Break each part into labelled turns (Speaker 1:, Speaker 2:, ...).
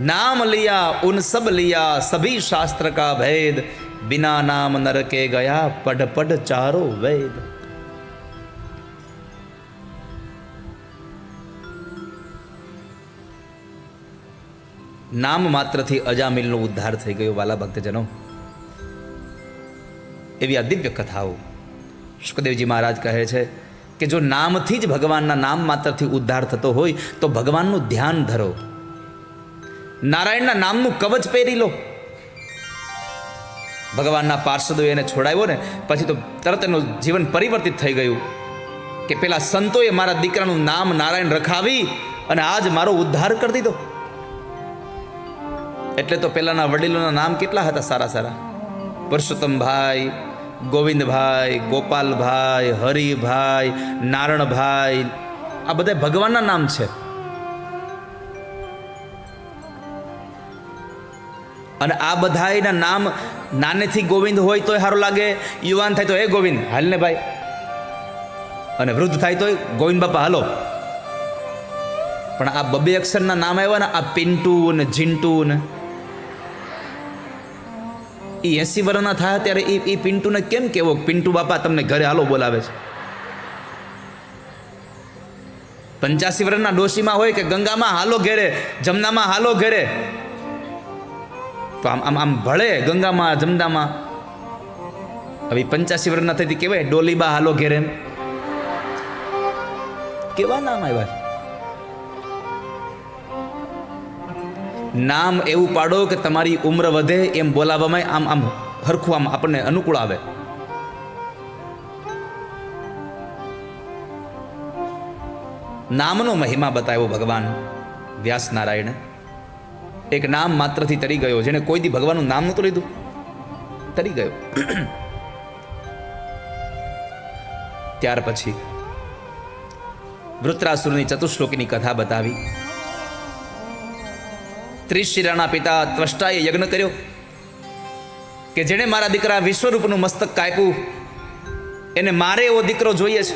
Speaker 1: नाम लिया उन सब लिया सभी शास्त्र का भेद, बिना नाम नरके गया पढ़ पढ़ चारो वेद। नाम मात्रથી અજામિલનો ઉદ્ધાર થઈ ગયો વાલા ભક્તજનો। એવી આ દિવ્ય કથાઓ સુખદેવજી મહારાજ કહે છે કે જો નામથી જ ભગવાનના નામ માત્રથી ઉદ્ધાર થતો હોય તો ભગવાનનું ધ્યાન ધરો, નારાયણના નામનું કવચ પહેરી લો। ભગવાનના પાર્ષદોએ એને છોડાવ્યો ને પછી તો તરત એનું જીવન પરિવર્તિત થઈ ગયું કે પેલા સંતોએ મારા દીકરાનું નામ નારાયણ રખાવી અને આજ મારો ઉદ્ધાર કરી દીધો। એટલે તો પેલાના વડીલોના નામ કેટલા હતા સારા સારા, પુરુષોત્તમભાઈ, ગોવિંદભાઈ, ગોપાલભાઈ, હરિભાઈ, નારણભાઈ, આ બધા ભગવાનના નામ છે। અને આ બધાના નામ નાનેથી ગોવિંદ હોય તોય સારું લાગે, યુવાન થાય તો એ ગોવિંદ હાલ ને ભાઈ, અને વૃદ્ધ થાય તોય ગોવિંદ બાપા હાલો। પણ આ બબે અક્ષરના નામ આવ્યા ને, આ પિન્ટુ ને ઝીન્ટુ ને, એ 80 વર્ષના થયા ત્યારે એ પિન્ટુને કેમ કેવો પિન્ટુ બાપા તમને ઘરે હાલો બોલાવે છે। 85 વર્ષના ડોશીમાં હોય કે ગંગામાં હાલો ઘેરે, જમનામાં હાલો ઘેરે, તો આમ આમ આમ ભળે ગંગામાં જમનામાં। હવે 85 વર્ષના થતી કેવાય ડોલીબા હાલો ઘેરે, એમ કેવા નામ આવ્યા? નામ એવું પાડો કે તમારી ઉંમર વધે એમ બોલાવવામાં આમ આમ હરખું આમ આપણને અનુકૂળ આવે। નામનો મહિમા બતાવ્યો ભગવાન વ્યાસ નારાયણે। એક નામ માત્રથી તરી ગયો, જેને કોઈ દી ભગવાનનું નામ નહોતું લીધું તરી ગયો। ત્યાર પછી વૃત્રાસુરની ચતુશ્લોકીની કથા બતાવી। ત્રિશિરાના પિતા ત્વષ્ટાએ યજ્ઞ કર્યો કે જેણે મારા દીકરા વિશ્વરૂપનું મસ્તક કાપ્યું એને મારે એવો દીકરો જોઈએ છે।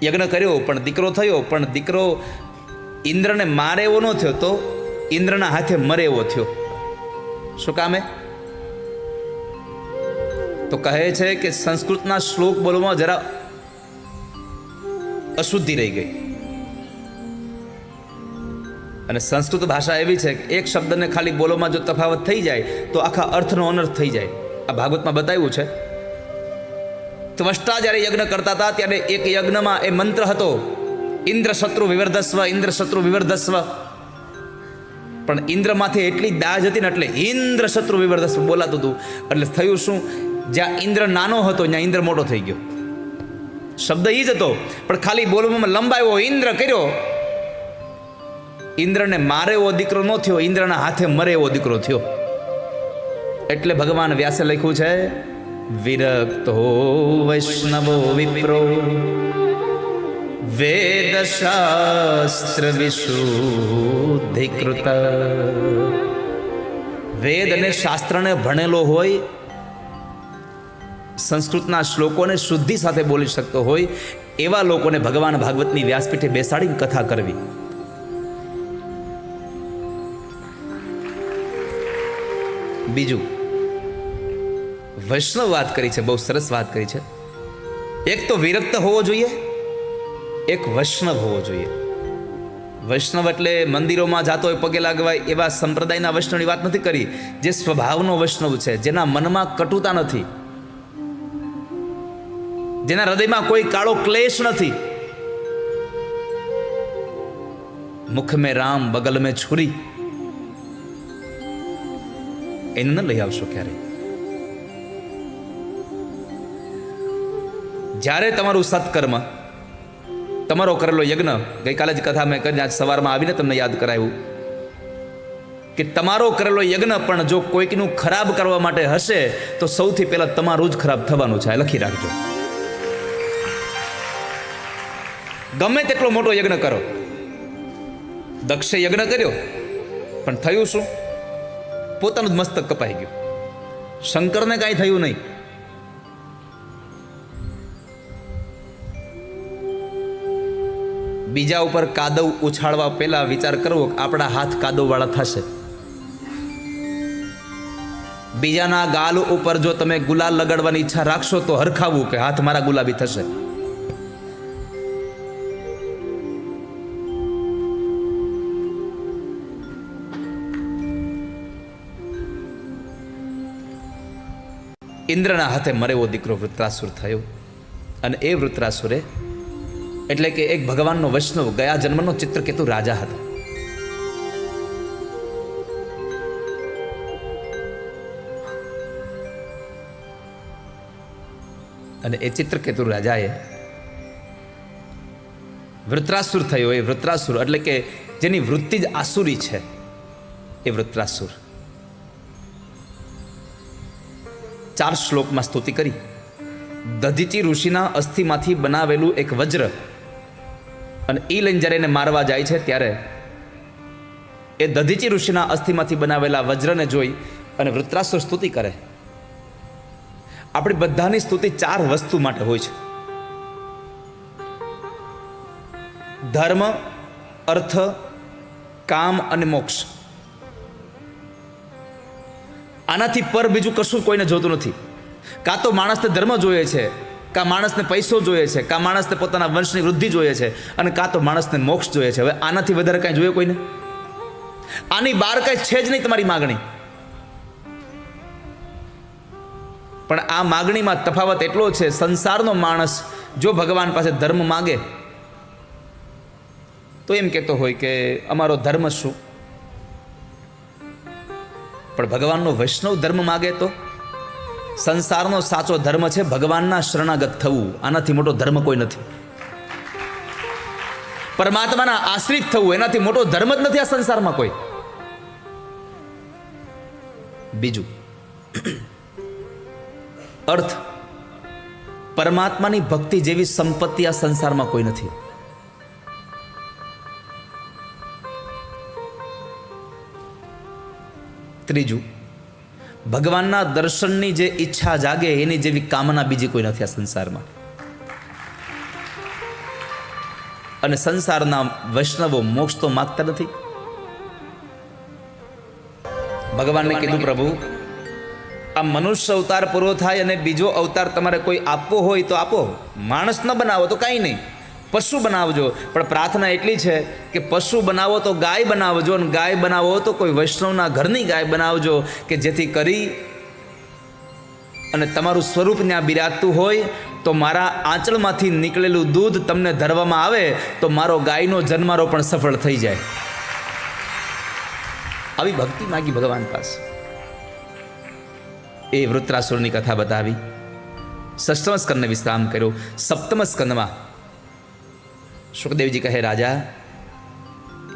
Speaker 1: યજ્ઞ કર્યો પણ દીકરો થયો, પણ દીકરો ઇન્દ્રને મારે એવો ન થયો, તો ઇન્દ્રના હાથે મરે એવો થયો। શું કામે? તો કહે છે કે સંસ્કૃતના શ્લોક બોલવામાં જરા અશુદ્ધિ રહી ગઈ, અને સંસ્કૃત ભાષા એવી છે કે એક શબ્દને ખાલી બોલોમાં જો તફાવત થઈ જાય તો આખા અર્થનો અનર્થ થઈ જાય। આ ભાગવતમાં બતાવ્યું છે। ત્વષ્ટા જ્યારે યજ્ઞ કરતા હતા ત્યારે એક યજ્ઞમાં એ મંત્ર હતો, ઇન્દ્ર શત્રુ વિવર્ધસ્વ, ઇન્દ્ર શત્રુ વિવર્ધસ્વ, પણ ઇન્દ્રમાંથી એટલી દાજ હતી ને એટલે ઇન્દ્ર શત્રુ વિવર્ધસ્વ બોલાતું હતું। એટલે થયું શું, જ્યાં ઇન્દ્ર નાનો હતો ત્યાં ઇન્દ્ર મોટો થઈ ગયો। શબ્દ એ જ હતો પણ ખાલી બોલવામાં લંબાયો, ઇન્દ્ર કર્યો, ઇન્દ્રને મારે એવો દીકરો ન થયો, ઇન્દ્રના હાથે મરે એવો દીકરો થયો। એટલે ભગવાન વ્યાસે લખ્યું છે, વિરક્તો વૈષ્ણવો વિપ્રો વેદ શાસ્ત્ર વિશુદ્ધિકૃત। વેદ અને શાસ્ત્રને ભણેલો હોય, સંસ્કૃતના શ્લોકોને શુદ્ધિ સાથે બોલી શકતો હોય એવા લોકોને ભગવાન ભાગવતની વ્યાસપીઠે બેસાડીને કથા કરવી। બીજું, વૈષ્ણવ વાત કરી છે, બહુ સરસ વાત કરી છે। એક તો વિરક્ત હોવો જોઈએ, એક વૈષ્ણવ હોવો જોઈએ। વૈષ્ણવ એટલે મંદિરોમાં જાતો હોય પગે લાગવાય એવા સંપ્રદાયના વૈષ્ણવની વાત નથી કરી, જે સ્વભાવનો વૈષ્ણવ છે, જેના મનમાં કટુતા નથી, જેના હૃદયમાં કોઈ કાળો ક્લેશ નથી। મુખ મેં રામ બગલ મેં છુરી, એને ન લઈ આવશો ક્યારે। જ્યારે તમારું સત્કર્મ, તમારો કરેલો યજ્ઞ, ગઈકાલે જ કથા મેં કરી, આજ સવારમાં આવીને તમને યાદ કરાવ્યું કે તમારો કરેલો યજ્ઞ પણ જો કોઈકનું ખરાબ કરવા માટે હશે તો સૌથી પહેલા તમારું જ ખરાબ થવાનું છે, લખી રાખજો। ગમે તેટલો મોટો યજ્ઞ કરો, દક્ષે યજ્ઞ કર્યો પણ થયું શું, પોતાનું જ મસ્તક કપાઈ ગયું, શંકરને કાંઈ થયું નહીં। બીજા ઉપર કાદવ ઉછાળવા પહેલા વિચાર કરવો કે આપણા હાથ કાદવવાળા થશે. બીજાના ગાલ ઉપર જો તમે ગુલાલ લગાડવાની ઈચ્છા રાખશો તો હરખાવું કે હાથ મારા ગુલાબી થશે. ઇન્દ્રના હાથે મરેવો દીકરો વૃત્રાસુર થયો. અને એ વૃત્રાસુરે એટલે કે એક ભગવાનનો વૈષ્ણવ ગયા જન્મનો ચિત્રકેતુ રાજા હતો. અને એ ચિત્રકેતુ રાજાએ વૃત્રાસુર થયો. એ વૃત્રાસુર એટલે કે જેની વૃત્તિ જ આસુરી છે એ વૃત્રાસુર 4 શ્લોકમાં સ્તુતિ કરી. દધીચી ઋષિના અસ્થિમાંથી બનાવેલું એક વજ્ર, અને એ લઈને જ્યારે એને મારવા જાય છે ત્યારે એ દધીચી ઋષિના અસ્થિમાંથી બનાવેલા વજ્રને જોઈ અને વૃત્રાસુર સ્તુતિ કરે. આપણી બધાની સ્તુતિ 4 વસ્તુ માટે હોય છે: ધર્મ, અર્થ, કામ અને મોક્ષ. આનાથી પર બીજું કશું કોઈને જોતું નથી. કાં તો માણસને ધર્મ જોઈએ છે, કાં માણસને પૈસો જોઈએ છે, કાં માણસને પોતાના વંશની વૃદ્ધિ જોઈએ છે, અને કાં તો માણસને મોક્ષ જોઈએ છે. હવે આનાથી વધારે કાંઈ જોઈએ કોઈને? આની બહાર કાંઈ છે જ નહીં તમારી માગણી. પણ આ માગણીમાં તફાવત એટલો છે, સંસારનો માણસ જો ભગવાન પાસે ધર્મ માગે તો એમ કહેતો હોય કે અમારો ધર્મ શું? પણ ભગવાનનો વૈષ્ણવ ધર્મ માગે તો સંસારનો સાચો ધર્મ છે ભગવાનના શરણાગત થવું. આનાથી મોટો ધર્મ કોઈ નથી. પરમાત્માના આશ્રિત થવું, એનાથી મોટો ધર્મ જ નથી આ સંસારમાં કોઈ. બીજું, અર્થ. પરમાત્માની ભક્તિ જેવી સંપત્તિ આ સંસારમાં કોઈ નથી. ત્રીજું, ભગવાનના દર્શનની જે ઈચ્છા જાગે એની જેવી કામના બીજી કોઈ નથી આ સંસારમાં. અને સંસારના વૈષ્ણવો મોક્ષ તો માગતા નથી. ભગવાનને કીધું, પ્રભુ આ મનુષ્ય અવતાર પૂરો થાય અને બીજો અવતાર તમારે કોઈ આપવો હોય તો આપો. માણસ ન બનાવો તો કાંઈ નહીં, પશુ બનાવજો. પણ પ્રાર્થના એટલી છે કે પશુ બનાવો તો ગાય બનાવજો, અને ગાય બનાવો તો કોઈ વૈષ્ણવના ઘરની ગાય બનાવજો, કે જેથી કરી અને તમારું સ્વરૂપ ત્યાં બિરાજતું હોય તો મારા આંચળમાંથી નીકળેલું દૂધ તમને ધરવામાં આવે તો મારો ગાયનો જન્મારો પણ સફળ થઈ જાય. આવી ભક્તિ માગી ભગવાન પાસે. એ વૃત્રાસુરની કથા બતાવી. 6મ સ્કંદને વિશ્રામ કર્યો. 7મ સ્કંદમાં શુકદેવજી કહે, રાજા,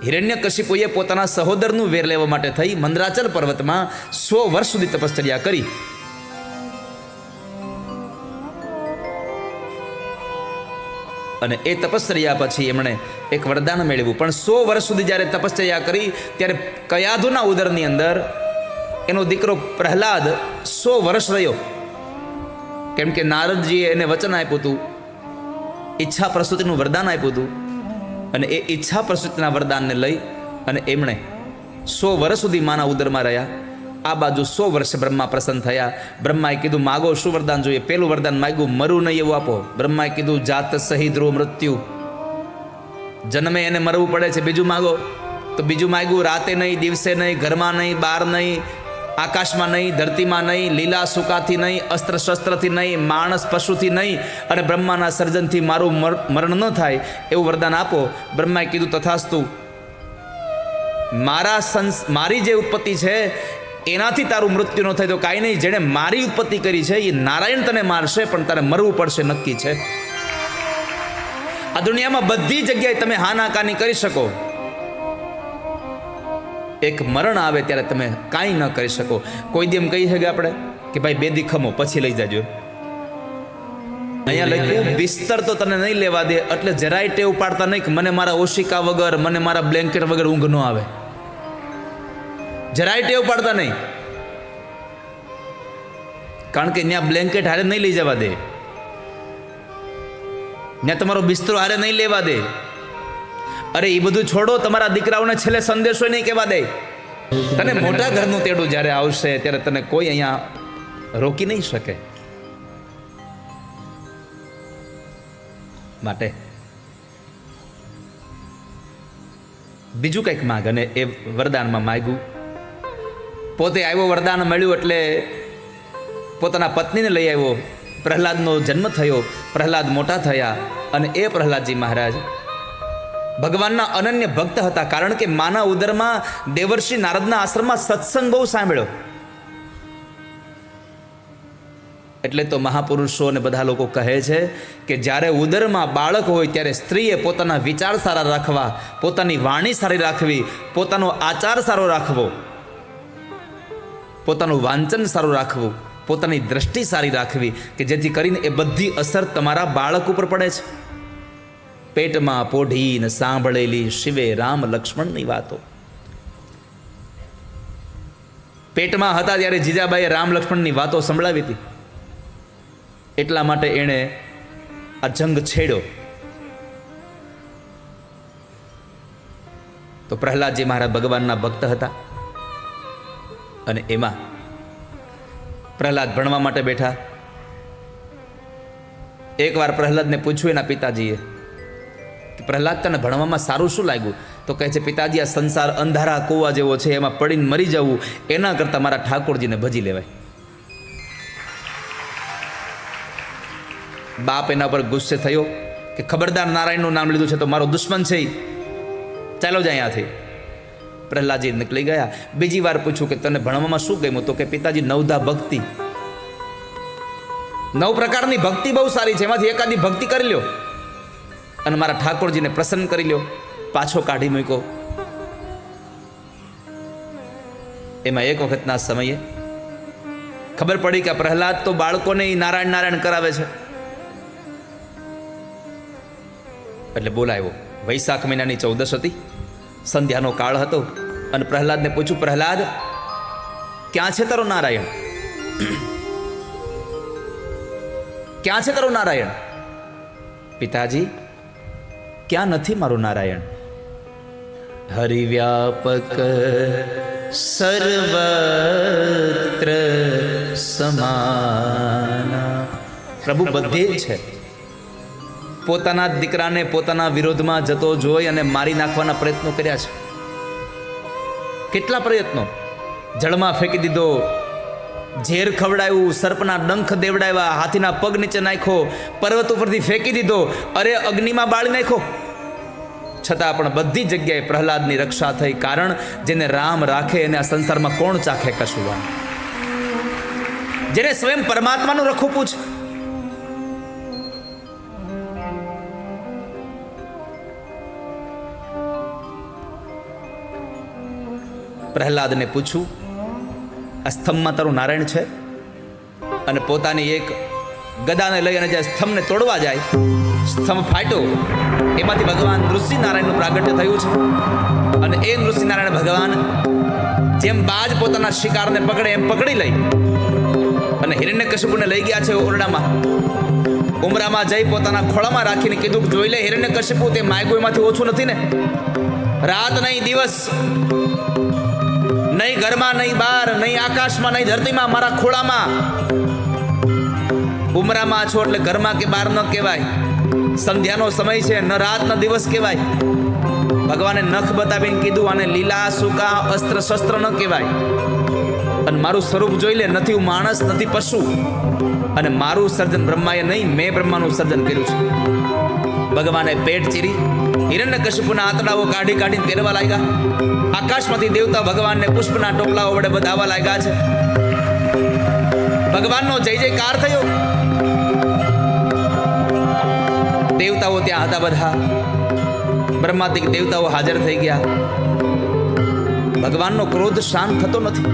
Speaker 1: હિરણ્યકશિપુએ પોતાના સહોદરનું વેર લેવા માટે થઈ મંદરાચલ પર્વતમાં 100 વર્ષ સુધી તપશ્ચર્યા કરી. અને એ તપશ્ચર્યા પછી એમણે એક વરદાન મેળવ્યું. પણ 100 વર્ષ સુધી જ્યારે તપશ્ચર્યા કરી ત્યારે કયાધુના ઉદરની અંદર એનો દીકરો પ્રહલાદ 100 વર્ષ રહ્યો. કેમ કે નારદજીએ એને વચન આપ્યું હતું, ઈચ્છા પ્રસૂતિનું વરદાન આપ્યું હતું. અને એ ઈચ્છા પ્રસૂતિના વરદાનને લઈ અને એમણે 100 વર્ષ સુધી માના ઉદરમાં રહ્યા. આ બાજુ 100 વર્ષે બ્રહ્મા પ્રસન્ન થયા. બ્રહ્માએ કીધું, માગો, શું વરદાન જોઈએ? પેલું વરદાન માગ્યું, મરવું નહીં એવું આપો. બ્રહ્માએ કીધું, જાત સહી ધ્રુવ મૃત્યુ, જન્મે એને મરવું પડે છે. બીજું માગો. તો બીજું માગ્યું, રાતે નહીં, દિવસે નહીં, ઘરમાં નહીં, બહાર નહીં, આકાશમાં નહીં, ધરતીમાં નહીં, લીલા સુકાથી નહીં, અસ્ત્ર શસ્ત્રથી નહીં, માણસ પશુથી નહીં, અને બ્રહ્માના સર્જનથી મારું મરણ ન થાય એવું વરદાન આપો. બ્રહ્માએ કીધું, તથાસ્તુ. મારી જે ઉત્પત્તિ છે એનાથી તારું મૃત્યુ ન થાય તો કાંઈ નહીં. જેણે મારી ઉત્પત્તિ કરી છે એ નારાયણ તને મારશે, પણ તારે મરવું પડશે, નક્કી છે. આ દુનિયામાં બધી જગ્યાએ તમે હાનાકાની કરી શકો, એક મરણ આવે ત્યારે તમે કાંઈ ન કરી શકો. કોઈ દી એમ કહી શકે આપણે કે ભાઈ 2 દી ખમો પછી લઈ જાજો? અહીંયા લખ્યું, બિસ્તર તો તને નહીં લેવા દે, એટલે જરાય ટેવ પાડતા નહીં કે મને મારા ઓશિકા વગર, મને મારા બ્લેન્કેટ વગર ઊંઘ ન આવે. જરાય ટેવ પાડતા નહીં, કારણ કે ત્યાં બ્લેન્કેટ હારે નહીં લઈ જવા દે, ત્યાં તમારો બિસ્તરો હારે નહીં લેવા દે. અરે એ બધું છોડો, તમારા દીકરાઓને છેલ્લે સંદેશો નહીં કહેવા દે. તને મોટા ઘરનું તેડું જ્યારે આવશે ત્યારે તને કોઈ અહીંયા રોકી નહીં શકે. માટે બીજું કંઈક માગ. અને એ વરદાનમાં માગ્યું. પોતે આવ્યો, વરદાન મળ્યું એટલે પોતાના પત્નીને લઈ આવ્યો. પ્રહલાદનો જન્મ થયો, પ્રહલાદ મોટા થયા. અને એ પ્રહલાદજી મહારાજ ભગવાનના અનન્ય ભક્ત હતા. કારણ કે માના ઉદરમાં દેવર્ષિ નારદના આશ્રમમાં સત્સંગ બહુ સાંભળ્યો. એટલે તો મહાપુરુષો અને બધા લોકો કહે છે કે જ્યારે ઉદરમાં બાળક હોય ત્યારે સ્ત્રીએ પોતાના વિચાર સારા રાખવા, પોતાની વાણી સારી રાખવી, પોતાનો આચાર સારો રાખવો, પોતાનું વાંચન સારું રાખવું, પોતાની દ્રષ્ટિ સારી રાખવી, કે જેથી કરીને એ બધી અસર તમારા બાળક ઉપર પડે છે. પેટમાં પોઢીને સાંભળેલી શિવે રામ લક્ષ્મણની વાતો. પેટમાં હતા ત્યારે જીજાબાઈએ રામ લક્ષ્મણની વાતો સંભળાવી હતી. એટલા માટે એણે આ જંગ છેડ્યો. તો પ્રહલાદજી મહારાજ ભગવાનના ભક્ત હતા. અને એમાં પ્રહલાદ ભણવા માટે બેઠા. એકવાર પ્રહલાદને પૂછ્યું એના પિતાજીએ કે પ્રહલાદ તને ભણવામાં સારું શું લાગ્યું? તો કહે છે, પિતાજી આ સંસાર અંધારા કૂવા જેવો છે, એમાં પડીને મરી જવું એના કરતાં મારા ઠાકોરજીને ભજી લેવાય. બાપ એના પર ગુસ્સે થયો કે ખબરદાર, નારાયણનું નામ લીધું છે તો મારો દુશ્મન છે, ચાલો જાય અહીંયાથી. પ્રહલાદજી નીકળી ગયા. બીજી વાર પૂછ્યું કે તને ભણવામાં શું ગમ્યું? તો કે પિતાજી નવધા ભક્તિ, 9 પ્રકારની ભક્તિ બહુ સારી છે, એમાંથી એકાદી ભક્તિ કરી લ્યો અને મારા ઠાકોરજીને પ્રસન્ન કરી લ્યો. પાછો કાઢી મૂક્યો. એમાં એક વખતના સમયે ખબર પડી કે પ્રહલાદ તો બાળકોને નારાયણ નારાયણ કરાવે છે. એટલે બોલાવ્યો. વૈશાખ મહિનાની 14 હતી, સંધ્યાનો કાળ હતો. અને પ્રહલાદને પૂછ્યું, પ્રહલાદ ક્યાં છે તારો નારાયણ? ક્યાં છે તારો નારાયણ? પિતાજી ક્યાં નથી મારું નારાયણ? હરિવ્યાપક સર્વત્ર સમાના. પ્રભુ બધે જ છે. પોતાના દીકરાને પોતાના વિરોધમાં જતો જોઈ અને મારી નાખવાના પ્રયત્નો કર્યા છે. કેટલા પ્રયત્નો! જળમાં ફેંકી દીધો, ઝેર ખવડાવ્યું, સર્પના ડંખ દેવડાવ્યા, હાથીના પગ નીચે નાખ્યો, પર્વત ઉપરથી ફેંકી દીધો, અરે અગ્નિમાં બાળી નાખ્યો. છતાં પણ બધી જગ્યાએ પ્રહલાદની રક્ષા થઈ. કારણ જેને રામ રાખે એને આ સંસારમાં કોણ ચાખે કશું? જેને સ્વયં પરમાત્માનું રખોપું છે. પ્રહલાદને પૂછ્યું, આ સ્તંભમાં તારું નારાયણ છે? અને પોતાની એક ગદાને લઈ અને જ્યારે સ્તંભને તોડવા જાય, સ્તંભ ફાટ્યો. એમાંથી ભગવાન નૃસિંહ નારાયણનું પ્રાગટ્ય થયું છે. અને એ નૃસિંહ નારાયણ ભગવાન જેમ બાજ પોતાના શિકારને પકડે એમ પકડી લઈ અને હિરણ્યકશિપુને લઈ ગયા છે ઓરડામાં. ઉમરામાં જઈ પોતાના ખોળામાં રાખીને કીધું, જોઈ લે હિરણ્યકશિપુ, તે માગ્યું એમાંથી ઓછું નથી ને? રાત નહીં દિવસ, નહીં ઘરમાં, નહીં બહાર, નહીં આકાશમાં, નહીં ધરતીમાં, મારા ખોળામાં. ઉમરામાં છો એટલે ઘરમાં કે બહાર ન કહેવાય. સંધ્યાનો સમય છે, ન રાત ન દિવસ કહેવાય. ભગવાને નખ બતાવીને કીધું, આને લીલા સૂકા અસ્ત્ર શસ્ત્ર ન કહેવાય. અને મારું સ્વરૂપ જોઈ લે, નથી હું માણસ, નથી પશુ. અને મારું સર્જન બ્રહ્માએ નહીં, મેં બ્રહ્માનું સર્જન કર્યું છે. ભગવાને પેટ ચીરી હિરણ્યકશિપુના આંતડાઓ કાઢી કાઢીને પહેરવા લાગ્યા. આકાશમાંથી દેવતા ભગવાનને પુષ્પના ટોપલાઓ વડે બધાવા લાગ્યા છે. ભગવાનનો જય જયકાર થયો. દેવતાઓ ત્યાં હતા બધા, બ્રહ્માદિક દેવતાઓ હાજર થઈ ગયા. ભગવાનનો ક્રોધ શાંત થતો નથી.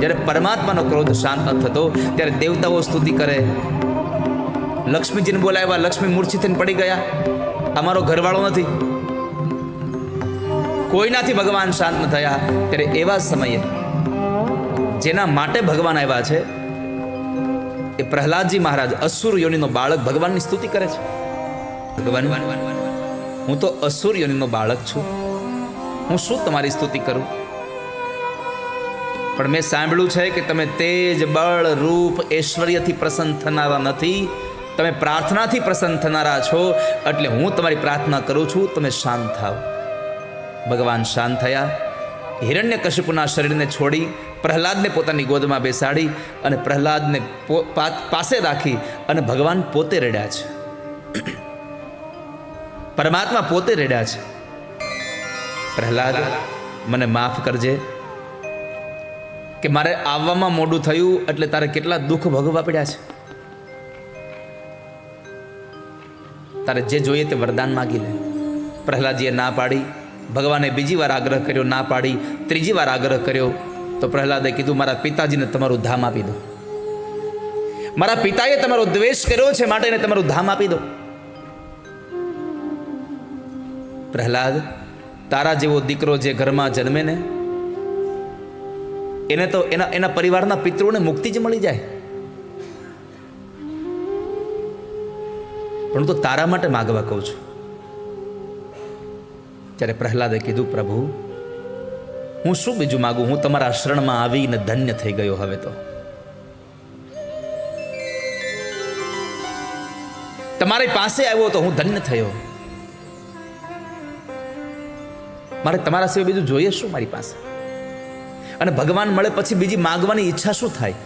Speaker 1: જ્યારે પરમાત્માનો ક્રોધ શાંત ન થતો ત્યારે દેવતાઓ સ્તુતિ કરે. લક્ષ્મીજીને બોલાવ્યા, લક્ષ્મી મૂર્છિત થઈને પડી ગયા. અમારો ઘરવાળો નથી. કોઈનાથી ભગવાન શાંત ન થયા. ત્યારે એવા સમયે જેના માટે ભગવાન આવ્યા છે એ પ્રહલાદજી મહારાજ, અસુર યોનિનો બાળક, ભગવાનની સ્તુતિ કરે છે. ભગવાન હું તો અસુર યોનિનો બાળક છું, હું શું તમારી સ્તુતિ કરું? પણ મેં સાંભળ્યું છે કે તમે તેજ, બળ, રૂપ, ઐશ્વર્યથી પ્રસન્ન થનારા નથી, તમે પ્રાર્થનાથી પ્રસન્ન થનારા છો, એટલે હું તમારી પ્રાર્થના કરું છું, તમે શાંત થાવ. ભગવાન શાંત થયા. હિરણ્યકશિપુના શરીરને છોડી પ્રહલાદને પોતાની ગોદમાં બેસાડી અને પ્રહલાદને પાસે રાખી અને ભગવાન પોતે રડ્યા છે. પરમાત્મા પોતે રડ્યા છે. પ્રહલાદ, મને માફ કરજે કે મારે આવવામાં મોડું થયું એટલે તારે કેટલા દુઃખ ભોગવવા પડ્યા છે. તારે જે જોઈએ તે વરદાન માગી લે. પ્રહલાદજીએ ના પાડી. ભગવાને બીજી વાર આગ્રહ કર્યો, ના પાડી. ત્રીજી વાર આગ્રહ કર્યો તો પ્રહલાદે કીધું, મારા પિતાજીને તમારું ધામ આપી દો. મારા પિતાએ તમારો દ્વેષ કર્યો છે માટે એને તમારું ધામ આપી દો. પ્રહલાદ, તારા જેવો દીકરો જે ઘરમાં જન્મે ને એને તો એના પરિવારના પિતૃઓને મુક્તિ જ મળી જાય. પણ હું તો તારા માટે માગવા કહું છું. ત્યારે પ્રહલાદે કીધું, પ્રભુ હું શું બીજું માગું? હું તમારા શરણમાં આવીને ધન્ય થઈ ગયો. હવે તો તમારી પાસે આવ્યો તો હું ધન્ય થયો. મારે તમારા સિવાય બીજું જોઈએ શું મારી પાસે? અને ભગવાન મળે પછી બીજી માગવાની ઈચ્છા શું થાય?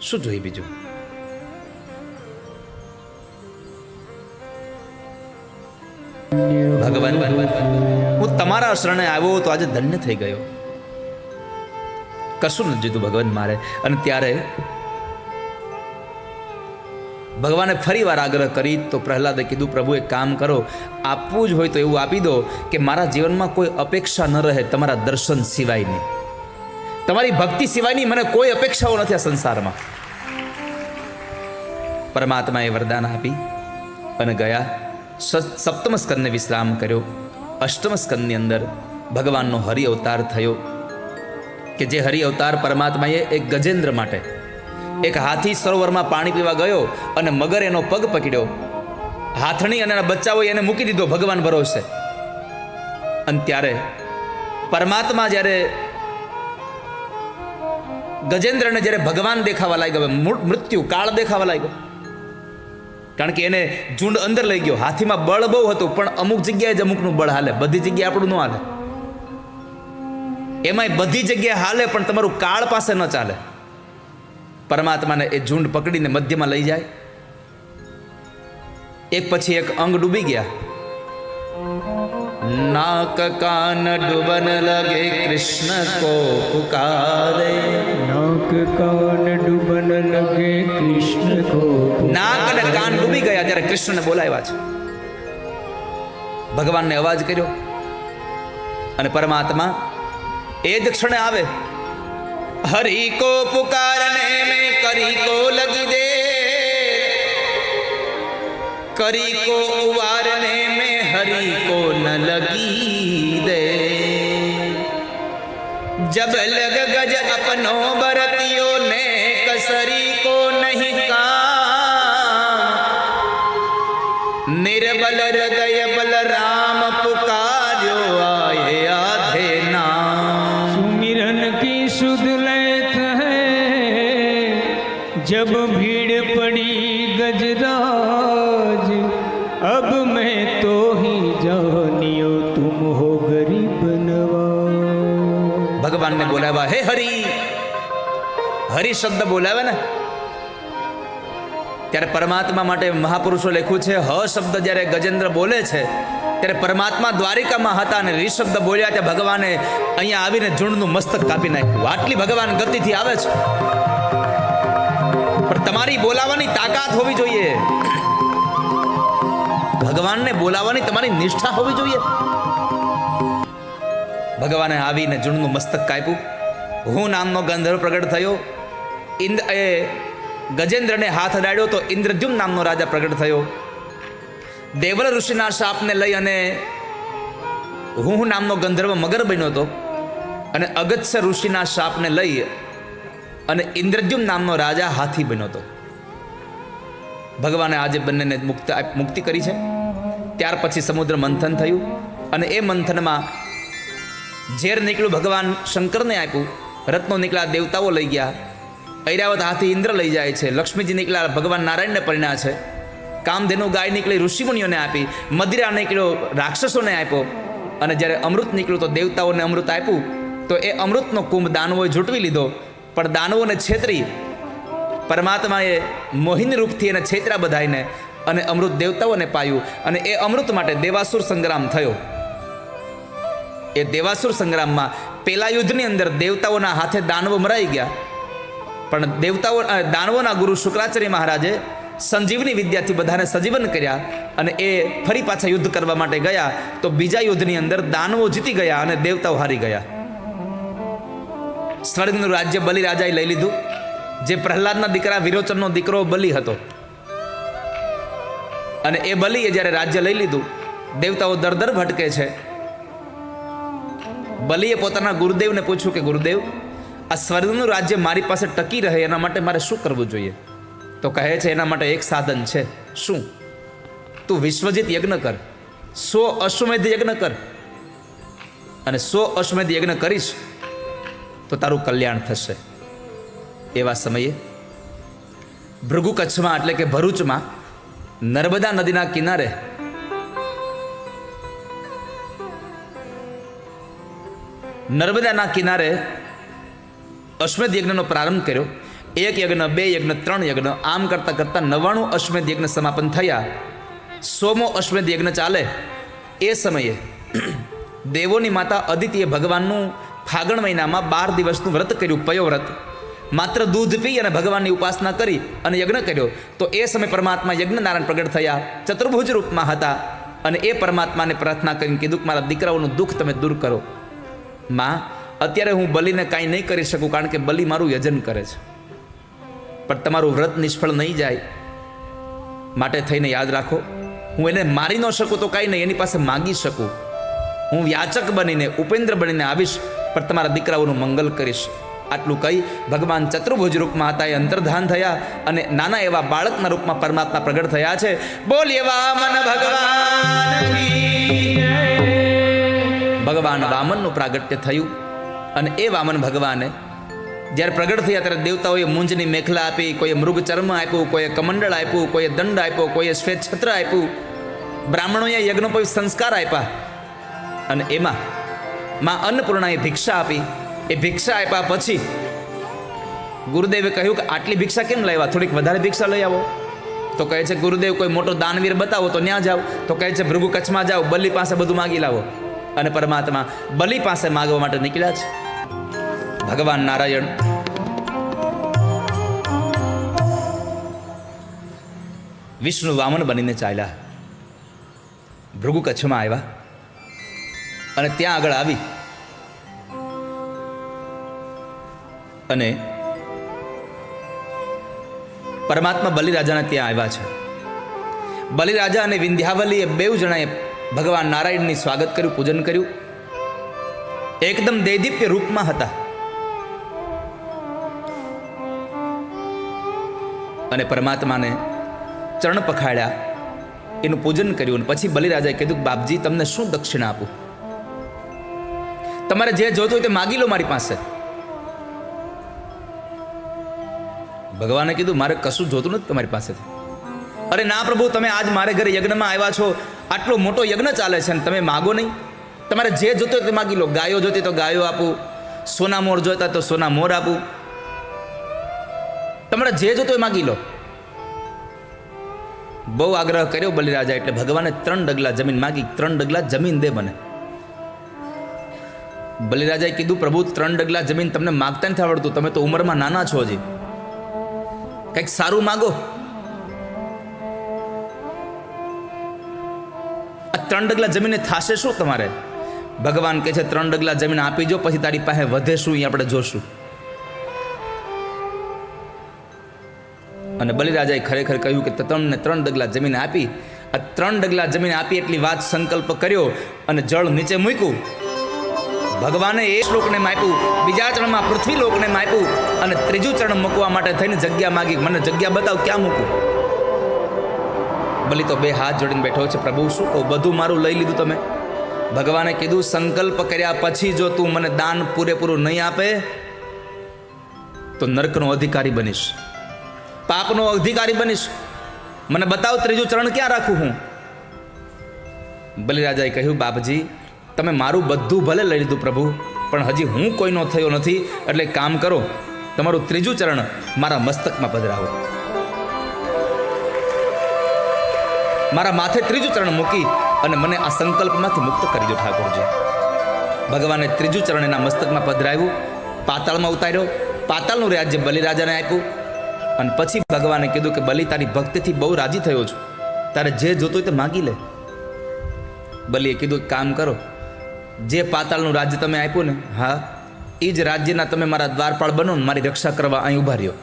Speaker 1: શું જોઈએ બીજું? ભગવાન, હું તમારા શરણે આવ્યો તો આજે ધન્ય થઈ ગયો. કશું નથી જોઈતું ભગવાન મારે. અને ત્યારે ભગવાને ફરી વાર આગ્રહ કરી તો પ્રહલાદે કીધું, પ્રભુ એક કામ કરો, આપવું જ હોય તો એવું આપી દો કે મારા જીવનમાં કોઈ અપેક્ષા ન રહે તમારા દર્શન સિવાયની, તમારી ભક્તિ સિવાયની મને કોઈ અપેક્ષાઓ નથી આ સંસારમાં. પરમાત્માએ વરદાન આપી અને ગયા. સપ્તમ સ્કંદને વિશ્રામ કર્યો. અષ્ટમ સ્કંદની અંદર ભગવાનનો હરિ અવતાર થયો કે જે હરિ અવતાર પરમાત્માએ એક ગજેન્દ્ર માટે, એક હાથી સરોવરમાં પાણી પીવા ગયો અને મગર એનો પગ પકડ્યો. હાથણી અને એના બચ્ચાઓએ એને મૂકી દીધો ભગવાન ભરોસે. અને ત્યારે પરમાત્મા જ્યારે ગજેન્દ્રને જ્યારે ભગવાન દેખાવા લાગ્યો, મૃત્યુ કાળ દેખાવા લાગ્યો, કારણ કે એને ઝુંડ અંદર લઈ ગયો. હાથીમાં બળ બહુ હતું પણ અમુક જગ્યાએ જ અમુકનું બળ હાલે, બધી જગ્યાએ આપણું ન હાલે. એમાંય બધી જગ્યાએ હાલે પણ તમારું કાળ પાસે ન ચાલે. પરમાત્માને એ ઝુંડ પકડીને મધ્યમાં લઈ જાય. એક પછી એક અંગ ડૂબી ગયા. नाक कान डूबन लगे कृष्ण को पुकारे,
Speaker 2: नाक कान डूबन लगे कृष्ण को,
Speaker 1: नाक અને કાન ડૂબી ગયા ત્યારે કૃષ્ણને બોલાવ્યા છે. ભગવાનને અવાજ કર્યો અને પરમાત્મા એ જ ક્ષણે આવે. હરિ કો પુકારને में करी को लगी दे, करी को उवारने में हरि को न लगी दे. जब लग गज अपनो बरतियों ने कसरी को नहीं काम, निर्बल हृदय बलराम पुकार्यो आए आधे नाम.
Speaker 2: सुमिरन की सुध लेत है जब भीड़ पड़ी गजराज, अब मैं तो ही जानियो तुम हो गरीब नवाज.
Speaker 1: ભગવાનને બોલાવ્યા. હે હરિ, હરિ શબ્દ બોલાવે ને ત્યારે પરમાત્મા માટે મહાપુરુષો લખ્યું છે, હ શબ્દ જ્યારે ગજેન્દ્ર બોલે છે ત્યારે પરમાત્મા દ્વારિકામાં હતા અને રી શબ્દ બોલ્યા ત્યાં ભગવાને અહીંયા આવીને ઝુંડનું મસ્તક કાપી નાખ્યું. આટલી ભગવાન ગતિથી આવે છે. પણ તમારી બોલાવાની તાકાત હોવી જોઈએ, ભગવાનને બોલાવવાની તમારી નિષ્ઠા હોવી જોઈએ. ભગવાને આવીને ઝુંડનું મસ્તક કાપ્યું. હું નામનો ગંધર્વ પ્રગટ થયો. એ ગજેન્દ્રને હાથ અડાડ્યો તો ઇન્દ્રદ્યુમ્ન નામનો રાજા પ્રગટ થયો. દેવલ ઋષિના શાપને લઈ અને હું નામનો ગંધર્વ મગર બન્યો હતો અને અગત્ય ઋષિના શાપને લઈ અને ઇન્દ્રદ્યુમ્ન નામનો રાજા હાથી બન્યો હતો. ભગવાને આજે બંનેને મુક્તિ કરી છે. ત્યાર પછી સમુદ્ર મંથન થયું અને એ મંથનમાં ઝેર નીકળ્યું ભગવાન શંકરને આપ્યું, રત્નો નીકળ્યા દેવતાઓ લઈ ગયા, ઐરાવત હાથી ઇન્દ્ર લઈ જાય છે, લક્ષ્મીજી નીકળ્યા ભગવાન નારાયણને પરિણ્યા છે, કામધેનુ ગાય નીકળી ઋષિમુનિઓને આપી, મદિરા નીકળ્યો રાક્ષસોને આપ્યો, અને જ્યારે અમૃત નીકળ્યું તો દેવતાઓને અમૃત આપ્યું. તો એ અમૃતનો કુંભ દાનવોએ ઝૂંટવી લીધો, પણ દાનવોને છેતરી પરમાત્માએ મોહિની રૂપથી એને છેતરા બધાઈને અને અમૃત દેવતાઓને પાયું, અને એ અમૃત માટે દેવાસુર સંગ્રામ થયો. એ દેવાસુર સંગ્રામમાં પેલા યુદ્ધની અંદર દેવતાઓના હાથે દાનવો મરાઈ ગયા, પણ દાનવોના ગુરુ શુક્રાચાર્ય મહારાજે સંજીવની વિદ્યાથી બધાને સજીવન કર્યા, અને એ ફરી પાછા યુદ્ધ કરવા માટે ગયા. તો બીજા યુદ્ધની અંદર દાનવો જીતી ગયા અને દેવતાઓ હારી ગયા. સ્વર્ગનું રાજ્ય બલિ રાજાએ લઈ લીધું, જે પ્રહલાદના દીકરા વિરોચનનો દીકરો બલિ હતો. અને એ બલિએ જ્યારે રાજ્ય લઈ લીધું, દેવતાઓ દર ભટકે છે. બલિએ પોતાના ગુરુદેવને પૂછ્યું કે ગુરુદેવ, આ સ્વર્ગનું રાજ્ય મારી પાસે ટકી રહે એના માટે મારે શું કરવું જોઈએ? તો કહે છે એના માટે એક સાધન છે. શું? તું વિશ્વજીત યજ્ઞ કર, 100 અશ્વમેધ યજ્ઞ કર, અને 100 અશ્વમેધ યજ્ઞ કરીશ તો તારું કલ્યાણ થશે. એવા સમયે ભૃગુ કચ્છમાં એટલે કે ભરૂચમાં નર્મદા નદીના કિનારે નર્મદાના કિનારે અશ્વમેધ યજ્ઞનો પ્રારંભ કર્યો. 1 યજ્ઞ, 2 યજ્ઞ, 3 યજ્ઞ, આમ કરતાં કરતાં 99 અશ્વમેધ યજ્ઞ સમાપન થયા. 100મો અશ્વમેધ યજ્ઞ ચાલે એ સમયે દેવોની માતા અદિતિએ ભગવાનનું ફાગણ મહિનામાં 12 દિવસનું વ્રત કર્યું, પયોવ્રત. માત્ર દૂધ પી અને ભગવાનની ઉપાસના કરી અને યજ્ઞ કર્યો. તો એ સમયે પરમાત્મા યજ્ઞનારાયણ પ્રગટ થયા, ચતુર્ભુજ રૂપમાં હતા, અને એ પરમાત્માને પ્રાર્થના કરીને કીધું કે મારા દીકરાઓનું દુઃખ તમે દૂર કરો. માં, અત્યારે હું બલિને કાંઈ નહીં કરી શકું, કારણ કે બલિ મારું યજન કરે છે, પણ તમારું વ્રત નિષ્ફળ નહીં જાય, માટે થઈને યાદ રાખો, હું એને મારી ન શકું તો કાંઈ નહીં, એની પાસે માગી શકું. હું યાચક બનીને, ઉપેન્દ્ર બનીને આવીશ, પણ તમારા દીકરાઓનું મંગલ કરીશ. આટલું કહી ભગવાન ચતુર્ભુજ રૂપમાં હતા એ અંતર્ધાન થયા, અને નાના એવા બાળકના રૂપમાં પરમાત્મા પ્રગટ થયા છે. બોલીએ વામન ભગવાન કી જય. ભગવાન વામનનું પ્રાગટ્ય થયું, અને એ વામન ભગવાને જ્યારે પ્રગટ થયા ત્યારે દેવતાઓએ મૂંજની મેખલા આપી, કોઈએ મૃગ ચર્મ આપ્યું, કોઈએ કમંડળ આપ્યું, કોઈએ દંડ આપ્યો, કોઈએ શ્વેત છત્ર આપ્યું. બ્રાહ્મણોએ યજ્ઞોપવિત સંસ્કાર આપ્યા, અને એમાં માં અન્નપૂર્ણાએ ભિક્ષા આપી. એ ભિક્ષા આપ્યા પછી ગુરુદેવે કહ્યું કે આટલી ભિક્ષા કેમ લાવ્યા, થોડીક વધારે ભિક્ષા લઈ આવો. તો કહે છે ગુરુદેવ કોઈ મોટો દાનવીર બતાવો તો ત્યાં જાઓ. તો કહે છે ભૃગુ કચ્છમાં જાઓ, બલિ પાસે બધું માગી લાવો. અને પરમાત્મા બલિ પાસે માગવા માટે નીકળ્યા છે. ભગવાન નારાયણ વિષ્ણુ વામન બનીને ચાલ્યા, ભૃગુ કચ્છમાં આવ્યા, અને ત્યાં આગળ આવી અને પરમાત્મા બલિરાજાને ત્યાં આવ્યા છે. બલિરાજા અને વિંધ્યાવલીએ બેઉ જણાએ ભગવાન નારાયણની સ્વાગત કર્યું, પૂજન કર્યું. એકદમ દૈદીપ્ય રૂપમાં હતા, અને પરમાત્માને ચરણ પખાડ્યા, એનું પૂજન કર્યું. અને પછી બલિરાજાએ કીધું, બાપજી તમને શું દક્ષિણા આપું? તમારે જે જોતું હોય તે માગી લો મારી પાસે. ભગવાને કીધું, મારે કશું જોતું નથી તમારી પાસેથી. અરે ના પ્રભુ, તમે આજ મારે ઘરે યજ્ઞમાં આવ્યા છો, આટલો મોટો યજ્ઞ ચાલે છે અને તમે માગો નહીં? તમારે જે જોતો હોય તે માગી લો. ગાયો જોતી તો ગાયો આપું, સોના મોર જોઈતા તો સોના મોર આપું, તમારે જે જોતો હોય માગી લો. બહુ આગ્રહ કર્યો બલિરાજા, એટલે ભગવાને 3 ડગલા જમીન માગી. 3 ડગલા જમીન દે મને. બલિરાજાએ કીધું, પ્રભુ 3 ડગલા જમીન તમને માગતા નથી આવડતું, તમે તો ઉંમરમાં નાના છો હજી, કંઈક સારું માગો. આ 3 ડગલા જમીને થશે શું તમારે? ભગવાન કહે છે 3 ડગલા જમીન આપી જો, પછી તારી પાસે વધે શું એ આપણે જોશું. અને બલિરાજાએ ખરેખર કહ્યું કે તમને 3 ડગલા જમીન આપી. આ 3 ડગલા જમીન આપી એટલી વાત સંકલ્પ કર્યો અને જળ નીચે મૂક્યું. ભગવાને એ શ્લોકને માપ્યું, બીજા ચરણમાં પૃથ્વી લોકને માપ્યું, અને ત્રીજું ચરણ મૂકવા માટે થઈને જગ્યા માગી. મને જગ્યા બતાવ, ક્યાં મૂકું? બલિ તો બે હાથ જોડીને બેઠો છે, પ્રભુ શું કહું, બધું મારું લઈ લીધું તમે. ભગવાને કીધું સંકલ્પ કર્યા પછી જો તું મને દાન પૂરેપૂરું નહીં આપે તો નરકનો અધિકારી બનીશ, પાપનો અધિકારી બનીશ. મને બતાવ ત્રીજું ચરણ ક્યાં રાખું હું. બલિરાજાએ કહ્યું, બાપજી તમે મારું બધું ભલે લઈ લીધું પ્રભુ, પણ હજી હું કોઈનો થયો નથી, એટલે કામ કરો, તમારું ત્રીજું ચરણ મારા મસ્તકમાં પધરાવો. મારા માથે ત્રીજું ચરણ મૂકી અને મને આ સંકલ્પમાંથી મુક્ત કરી દો ઠાકોરજી. ભગવાને ત્રીજું ચરણ એના મસ્તકમાં પધરાવ્યું, પાતાળમાં ઉતાર્યો, પાતાળનું રાજ્ય બલિરાજાને આપ્યું. અને પછી ભગવાને કીધું કે બલિ તારી ભક્તિથી બહુ રાજી થયો છું, તારે જે જોતું હોય તે માગી લે. બલિએ કીધું કામ કરો, જે પાતાળનું રાજ્ય તમે આપ્યું ને, હા એ જ રાજ્યના તમે મારા દ્વારપાળ બનો ને મારી રક્ષા કરવા અહીં ઉભા રહ્યો.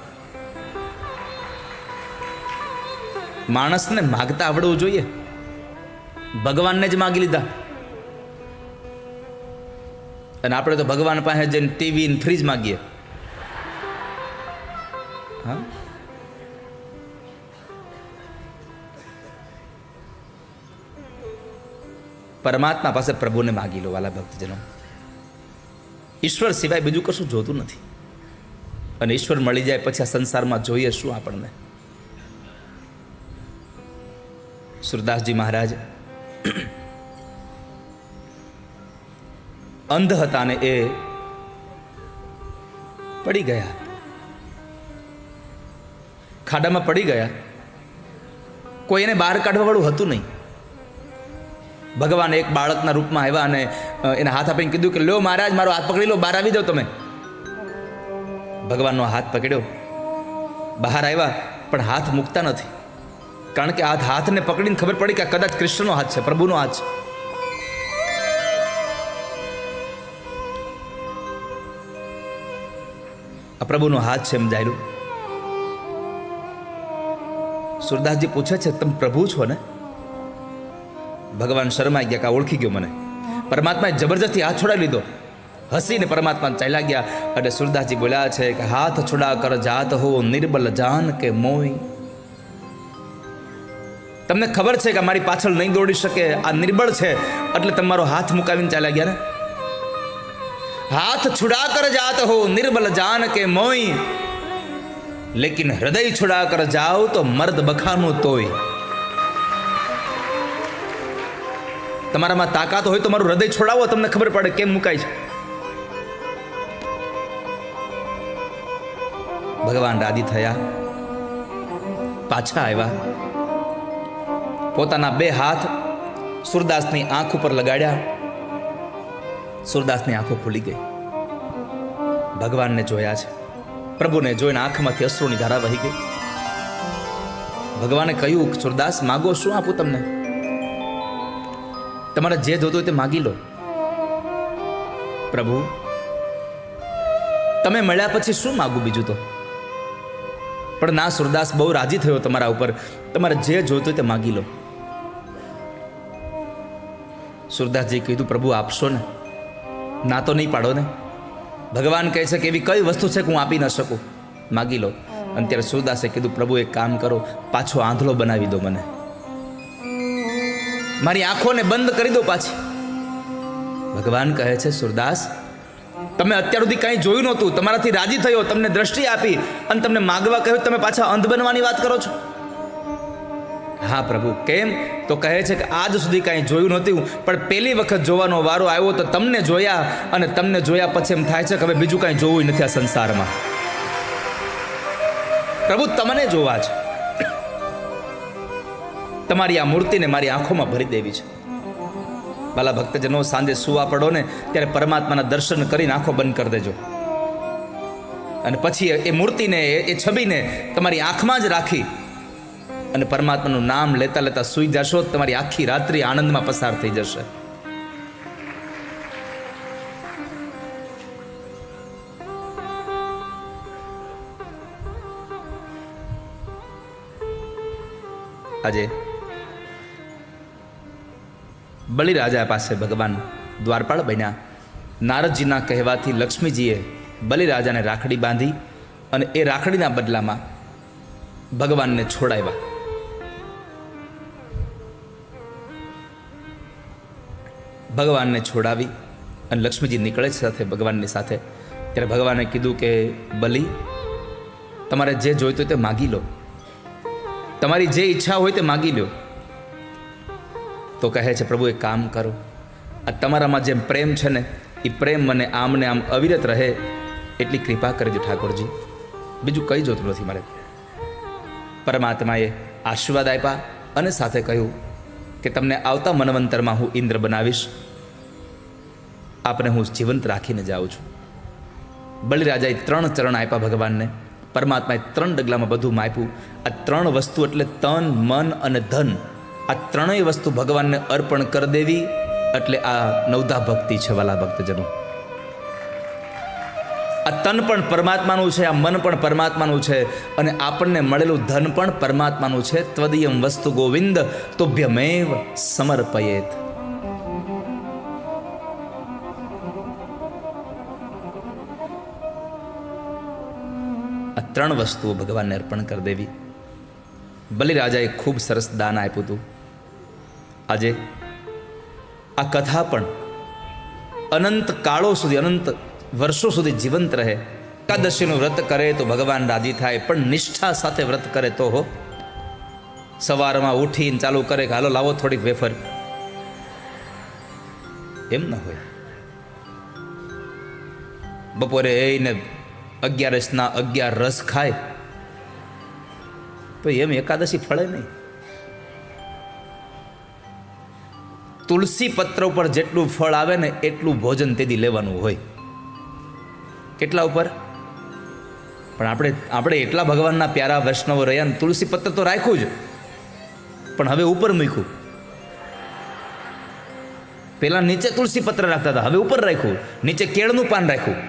Speaker 1: માણસને માગતા આવડવું જોઈએ. ભગવાનને જ માગી લીધા. અને આપણે તો ભગવાન પાસે જઈને ટીવી ને ફ્રીજ માગીએ. હા, પરમાત્મા પાસે પ્રભુને માગી લો વાલા ભક્તજનો. ઈશ્વર સિવાય બીજું કશું જોતું નથી. અને ઈશ્વર મળી જાય પછી આ સંસારમાં જોઈએ શું આપણને. સુરદાસજી મહારાજ અંધ હતા ને એ પડી ગયા, ખાડામાં પડી ગયા. કોઈ એને બહાર કાઢવા વાળું હતું નહીં. ભગવાન એક બાળકના રૂપમાં આવ્યા અને એને હાથ આપીને કીધું કે લો મહારાજ મારો હાથ પકડી લો, બહાર આવી જાઓ તમે. ભગવાનનો હાથ પકડ્યો, બહાર આવ્યા, પણ હાથ મૂકતા નથી. કારણ કે આ હાથને પકડીને ખબર પડી કે કદાચ કૃષ્ણનો હાથ છે, પ્રભુનો હાથ છે. આ પ્રભુનો હાથ છે એમ જાયલું. સુરદાસજી પૂછે છે તમે પ્રભુ છો ને? ભગવાન શરમાઈ ગયા કે ઓળખી ગયો મને. પરમાત્માએ જબરજસ્તી હાથ છોડાવી લીધો. હસીને પરમાત્મા ચાલ્યા ગયા. અને સુરદાસજી બોલ્યા છે કે હાથ છોડા કર જાત હો નિર્બલ જાન કે મોય. તમને ખબર છે કે મારી પાછળ નહીં દોડી શકે, આ નિર્બળ છે, એટલે તમારો હાથ મુકાવીને ચાલ્યા ગયા ને. હાથ છુડા કર જાત હો નિર્બલ જાન કે મોય, લેકિન હૃદય છુડા કર જાઓ તો મર્દ બખાનું તોય. તમારામાં તાકાત હોય તો મારું હૃદય છોડાવો, તમને ખબર પડે કેમ મુકાય છે. ભગવાન રાજી થયા, પાછા આવ્યા, પોતાના બે હાથ સુરદાસની આંખ ઉપર લગાડ્યા. સુરદાસની આંખો ખુલી ગઈ. ભગવાનને જોયા છે, પ્રભુને જોઈને આંખમાંથી અશ્રુની ધારા વહી ગઈ. ભગવાને કહ્યું સુરદાસ માગો, શું આપું તમને? તમારે જે જોતું હોય તે માગી લો. પ્રભુ તમે મળ્યા પછી શું માગું બીજું તો? પણ ના, સુરદાસ બહુ રાજી થયો તમારા ઉપર, તમારે જે જોતું હોય તે માગી લો. સુરદાસજી કીધું પ્રભુ આપશો ને, ના તો નહીં પાડો ને. ભગવાન કહે છે કે એવી કઈ વસ્તુ છે કે હું આપી ન શકું, માગી લો. અને ત્યારે સુરદાસે કીધું પ્રભુ એક કામ કરો, પાછો આંધળો બનાવી દો મને, મારી આંખોને બંધ કરી દો પાછી. ભગવાન કહે છે સુરદાસ તમે અત્યાર સુધી કંઈ જોયું નહોતું, તમારાથી રાજી થયો, તમને દ્રષ્ટિ આપી અને તમને માગવા કહ્યું, તમે પાછા અંધ બનવાની વાત કરો છો? હા પ્રભુ. કેમ? તો કહે છે કે આજ સુધી કાંઈ જોયું નહોતું, પણ પહેલી વખત જોવાનો વારો આવ્યો તો તમને જોયા, અને તમને જોયા પછી એમ થાય છે કે હવે બીજું કાંઈ જોવું નથી આ સંસારમાં. પ્રભુ તમને જોવા છે, તમારી આ મૂર્તિને મારી આંખોમાં ભરી દેવી છે. વાલા ભક્તજનો, સાંજે સુવા પડો ને ત્યારે પરમાત્માના દર્શન કરીને આંખો બંધ કરી દેજો. અને પછી એ મૂર્તિને, એ છબીને તમારી આંખમાં જ રાખી અને પરમાત્માનું નામ લેતા લેતા સૂઈ જશો. તમારી આખી રાત્રિ આનંદમાં પસાર થઈ જશે. આજે બલિરાજા પાસે ભગવાન દ્વારપાળ બન્યા. નારદજીના કહેવાથી લક્ષ્મીજીએ બલિરાજાને રાખડી બાંધી અને એ રાખડીના બદલામાં ભગવાનને છોડાવ્યા. ભગવાનને છોડાવી અને લક્ષ્મીજી નીકળે છે સાથે ભગવાનની સાથે, ત્યારે ભગવાને કીધું કે બલિ, તમારે જે જોઈતું હોય તે માગી લો, તમારી જે ઈચ્છા હોય તે માગી લો. તો કહે છે પ્રભુ એક કામ કરો, આ તમારામાં જેમ પ્રેમ છે ને એ પ્રેમ મને આમ ને આમ અવિરત રહે એટલી કૃપા કરજો ઠાકોરજી, બીજું કંઈ જોતું નથી મારે. પરમાત્માએ આશીર્વાદ આપ્યા અને સાથે કહ્યું કે તમને આવતા મનવંતરમાં હું ઇન્દ્ર બનાવીશ, આપને હું જીવંત રાખીને જાઉં છું. બલિરાજાએ 3 ચરણ આપ્યા ભગવાનને, પરમાત્માએ 3 ડગલામાં બધું આપ્યું. આ 3 વસ્તુ એટલે તન, મન અને ધન, આ 3 વસ્તુ ભગવાનને અર્પણ કરી દેવી એટલે આ નવધા ભક્તિ છે વાલા ભક્તજનો. આ તન પણ પરમાત્માનું છે, આ મન પણ પરમાત્માનું છે અને આપણને મળેલું ધન પણ પરમાત્માનું છે. ત્વદીયમ વસ્તુ ગોવિંદ તોભ્યમેવ સમર્પયેત. આ 3 વસ્તુઓ ભગવાનને અર્પણ કરી દેવી. બલિરાજાએ ખૂબ સરસ દાન આપ્યું હતું. આજે આ કથા પણ અનંત કાળો સુધી, અનંત વર્ષો સુધી જીવંત રહે. એકાદશીનું વ્રત કરે તો ભગવાન રાજી થાય, પણ નિષ્ઠા સાથે વ્રત કરે તો હો. સવારમાં ઉઠીને ચાલુ કરે કે હાલો લાવો થોડીક વેફર, એમ ન હોય. બપોરે એને 11 રસ ખાય તો એમ એકાદશી ફળે નહીં. તુલસી પત્ર ઉપર જેટલું ફળ આવે ને એટલું ભોજન તેદી લેવાનું હોય. કેટલા ઉપર? પણ આપણે એટલા ભગવાનના પ્યારા વૈષ્ણવો રહ્યા ને તુલસી પત્ર તો રાખ્યું જ, પણ હવે ઉપર મૂક્યું. પેલા નીચે તુલસી પત્ર રાખતા હતા, હવે ઉપર રાખ્યું, નીચે કેળનું પાન રાખ્યું.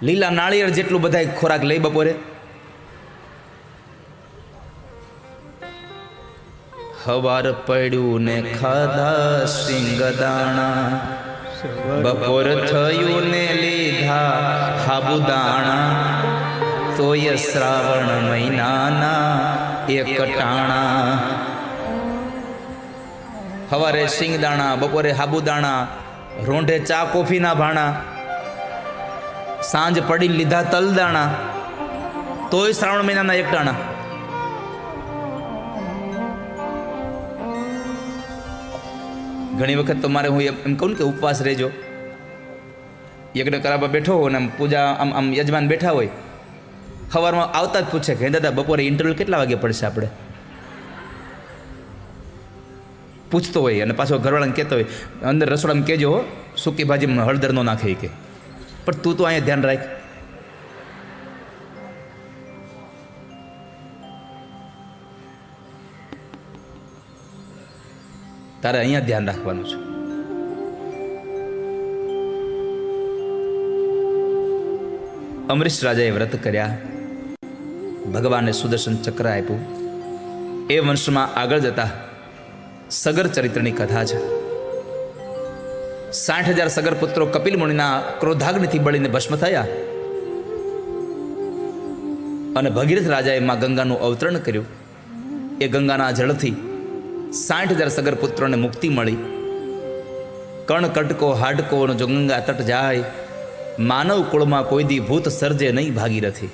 Speaker 1: લીલા નાળિયેર જેટલું બધા ખોરાક લઈ બપોરે. હવાર પડ્યું ને ખાધા સિંગદાણા, બપોર થયું ને લીધા સાબુદાણા, તોય શ્રાવણ મહિનાના એક ટાણા. હવારે સિંગદાણા, બપોરે સાબુદાણા, રોંઢે ચા કોફીના ભાણા, સાંજ પડી લીધા તલદાણા, તોય શ્રાવણ મહિનાના એક ટાણા. ઘણી વખત તો મારે હું એમ કહું કે ઉપવાસ રહેજો, યજ્ઞ કરાવવા બેઠો હોય ને આમ પૂજા આમ યજમાન બેઠા હોય, સવારમાં આવતા જ પૂછે કે દાદા બપોરે ઇન્ટરવ્યુ કેટલા વાગે પડશે આપણે? પૂછતો હોય અને પાછો ઘરવાળાને કહેતો હોય અંદર રસોડામાં કહેજો સૂકી ભાજીમાં હળદર ન નાખે કે, પણ તું તો અહીંયા ધ્યાન રાખ. તારે અહીંયા ધ્યાન રાખવાનું છે. અમરીશ રાજાએ વ્રત કર્યા, ભગવાને સુદર્શન ચક્ર આપ્યું. એ વંશમાં આગળ જતા સગર ચરિત્રની કથા છે. 60,000 સગર પુત્રો કપિલ મુનિના ક્રોધાગ્નિથી બળીને ભસ્મ થયા અને ભગીરથ રાજાએ માં ગંગાનું અવતરણ કર્યું. એ ગંગાના જળથી 60,000 સગર પુત્રોને મુક્તિ મળી. કણ કટકો હાડકો જો ગંગા તટ જાય, માનવ કુળમાં કોઈ દી ભૂત સર્જે નહીં ભાગીરથી.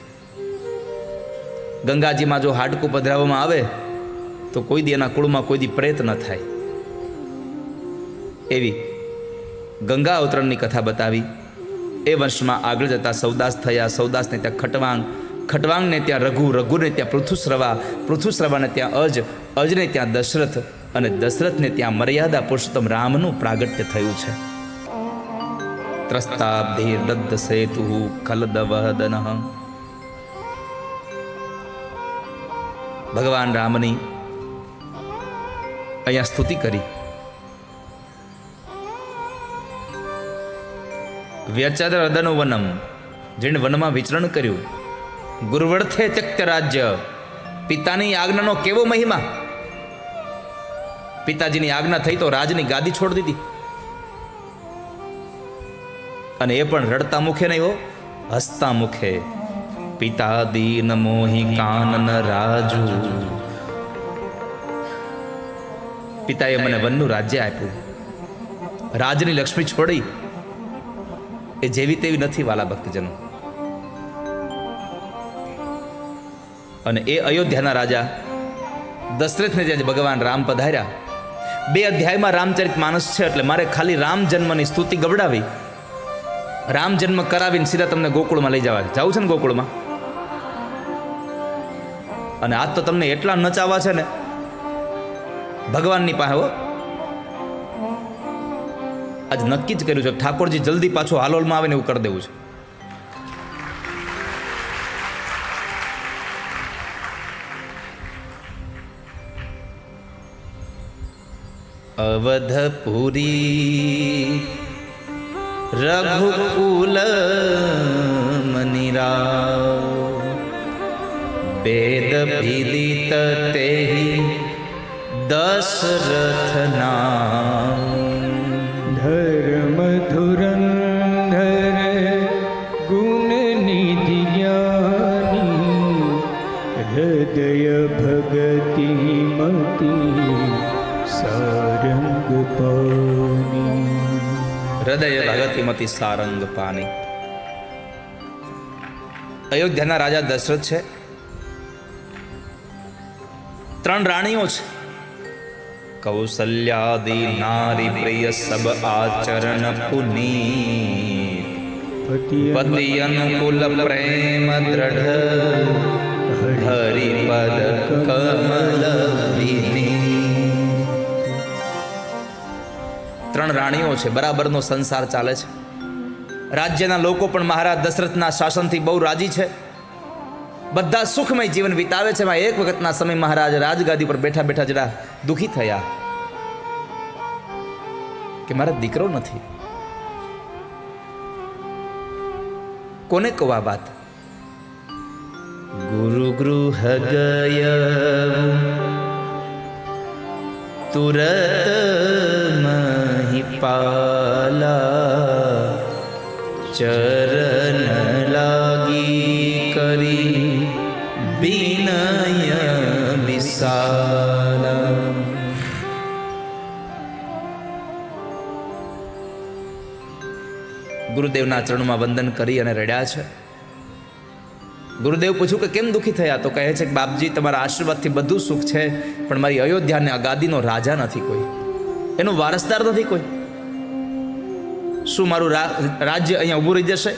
Speaker 1: ગંગાજીમાં જો હાડકું પધરાવવામાં આવે તો કોઈ દી એના કુળમાં કોઈ દી પ્રેત ન થાય. એવી ગંગા અવતરણની કથા બતાવી. એ વર્ષમાં આગળ જતા સૌદાસ થયા. સૌદાસને ત્યાં ખટવાંગ, ખટવાંગને ત્યાં રઘુ, રઘુને ત્યાં પૃથુશ્રવા, પૃથુશ્રવાને ત્યાં અજ, અજને ત્યાં દશરથ અને દશરથને ત્યાં મર્યાદા પુરુષોત્તમ રામનું પ્રાગટ્ય થયું છે. ત્રસ્તાબ્ધિ દદ્ધ સેતુ ખલદવદન. ભગવાન રામની અહીંયા સ્તુતિ કરી. વ્યચાદર હૃદયનું વનમ, જેણે વનમાં વિચરણ કર્યું. ગુરુવર્થે ત્યક્ત રાજ્ય, પિતાની આજ્ઞાનો કેવો મહિમા. પિતાજીની આજ્ઞા થઈ તો રાજની ગાદી છોડી દીધી, અને એ પણ રડતા મુખે નહીં હો, હસતા મુખે. પિતા દીન મોહી કાનન રાજુ, પિતાએ મને વનનું રાજ્ય આપ્યું. રાજની લક્ષ્મી છોડી એ જેવી તેવી નથી વાલા ભક્તજનો. અને એ અયોધ્યાના રાજા દશરથને જ્યાં ભગવાન રામ પધાર્યા, 2 અધ્યાયમાં રામચરિત માનસ છે, એટલે મારે ખાલી રામ જન્મની સ્તુતિ ગવડાવી, રામ જન્મ કરાવીને સીધા તમને ગોકુળમાં લઈ જવા. જવું છે ને ગોકુળમાં? અને આજ તો તમને એટલા નચાવા છે ને ભગવાનની પાસે. હો, આજ નક્કી જ કર્યું છે ઠાકોરજી જલ્દી પાછો હાલોલમાં આવે ને એવું કરી દેવું છે. અવધપુરી રઘુકુલ મનિરાવ, વેદ વિદિત તેહિ દશરથ નામ.
Speaker 2: ધર્મ ધુરંધર ગુણ નિધિ જ્ઞાની, હૃદય ભગતિ મતી સારંગ પાની.
Speaker 1: હૃદય ભગતિમતી સારંગ પાની. અયોધ્યાના રાજા દશરથ છે. 3 રાણીઓ છે. કૌશલ્યાદિ નારી પ્રિય સબ આચરણ પુનીત, પતિ અનુકૂલ પ્રેમ દ્રઢ હરિપદ કમલ વિની. 3 રાણીઓ છે. બરાબરનો સંસાર ચાલે છે. રાજ્યના લોકો પણ મહારાજ દશરથના શાસનથી બહુ રાજી છે. બધા સુખમય જીવન વિતાવે છે. એક વખતના સમય મહારાજ રાજગાદી પર બેઠા બેઠા જરા દુઃખી થયા કે મારા દીકરો નથી. કોને કહું આ વાત? ગુરુ ગૃહ ગય તુરત મહિપાલા, ચરણ લાગી કરી વિનય વિશાલા. ગુરુદેવના ચરણમાં વંદન કરી અને રડ્યા છે. ગુરુદેવ પૂછ્યું કે કેમ દુઃખી થયા? તો કહે છે કે બાપજી, તમારા આશીર્વાદથી બધું સુખ છે, પણ મારી અયોધ્યાને આ ગાદીનો રાજા નથી કોઈ, એનો વારસદાર નથી કોઈ. શું મારું રાજ્ય અહીંયા ઊભું રહી જશે?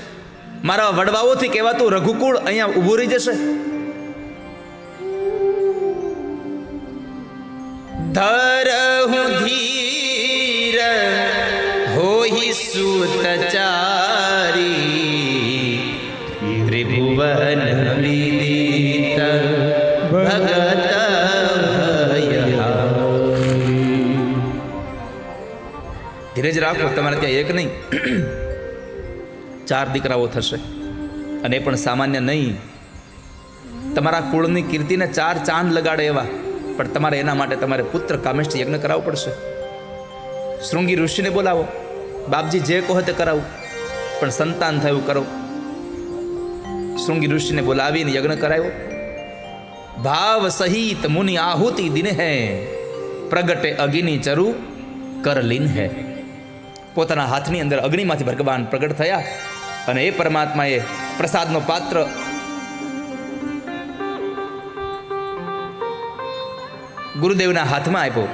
Speaker 1: મારા વડવાઓથી કહેવાતું રઘુકુળ અહીંયા ઊભું રહી જશે? ધરહું ધીર હોઈ સુતચારી, ત્રિભુવન વિદિત ભગત ધીરજ રાખો. તમારે ત્યાં એક નહીં 4 દીકરાઓ થશે, અને એ પણ સામાન્ય નહીં. તમારા કુળની કીર્તિને 4 ચાંદ લગાડે એવા. પણ તમારે એના માટે તમારે પુત્ર કામેષ્ઠ યજ્ઞ કરાવવો પડશે. શૃંગી ઋષિને બોલાવો. બાપજી જે કહો તે કરાવું, પણ સંતાન થયું કરો. શૃંગી ઋષિને બોલાવીને યજ્ઞ કરાવ્યો. ભાવ સહિત મુનિ આહુતિ દિને હે, પ્રગટે અગ્નિ ચરુ કરલીન હે. પોતાના હાથની અંદર અગ્નિમાંથી ભગવાન પ્રગટ થયા, અને એ પરમાત્માએ પ્રસાદનો પાત્ર ગુરુદેવના હાથમાં આપ્યો.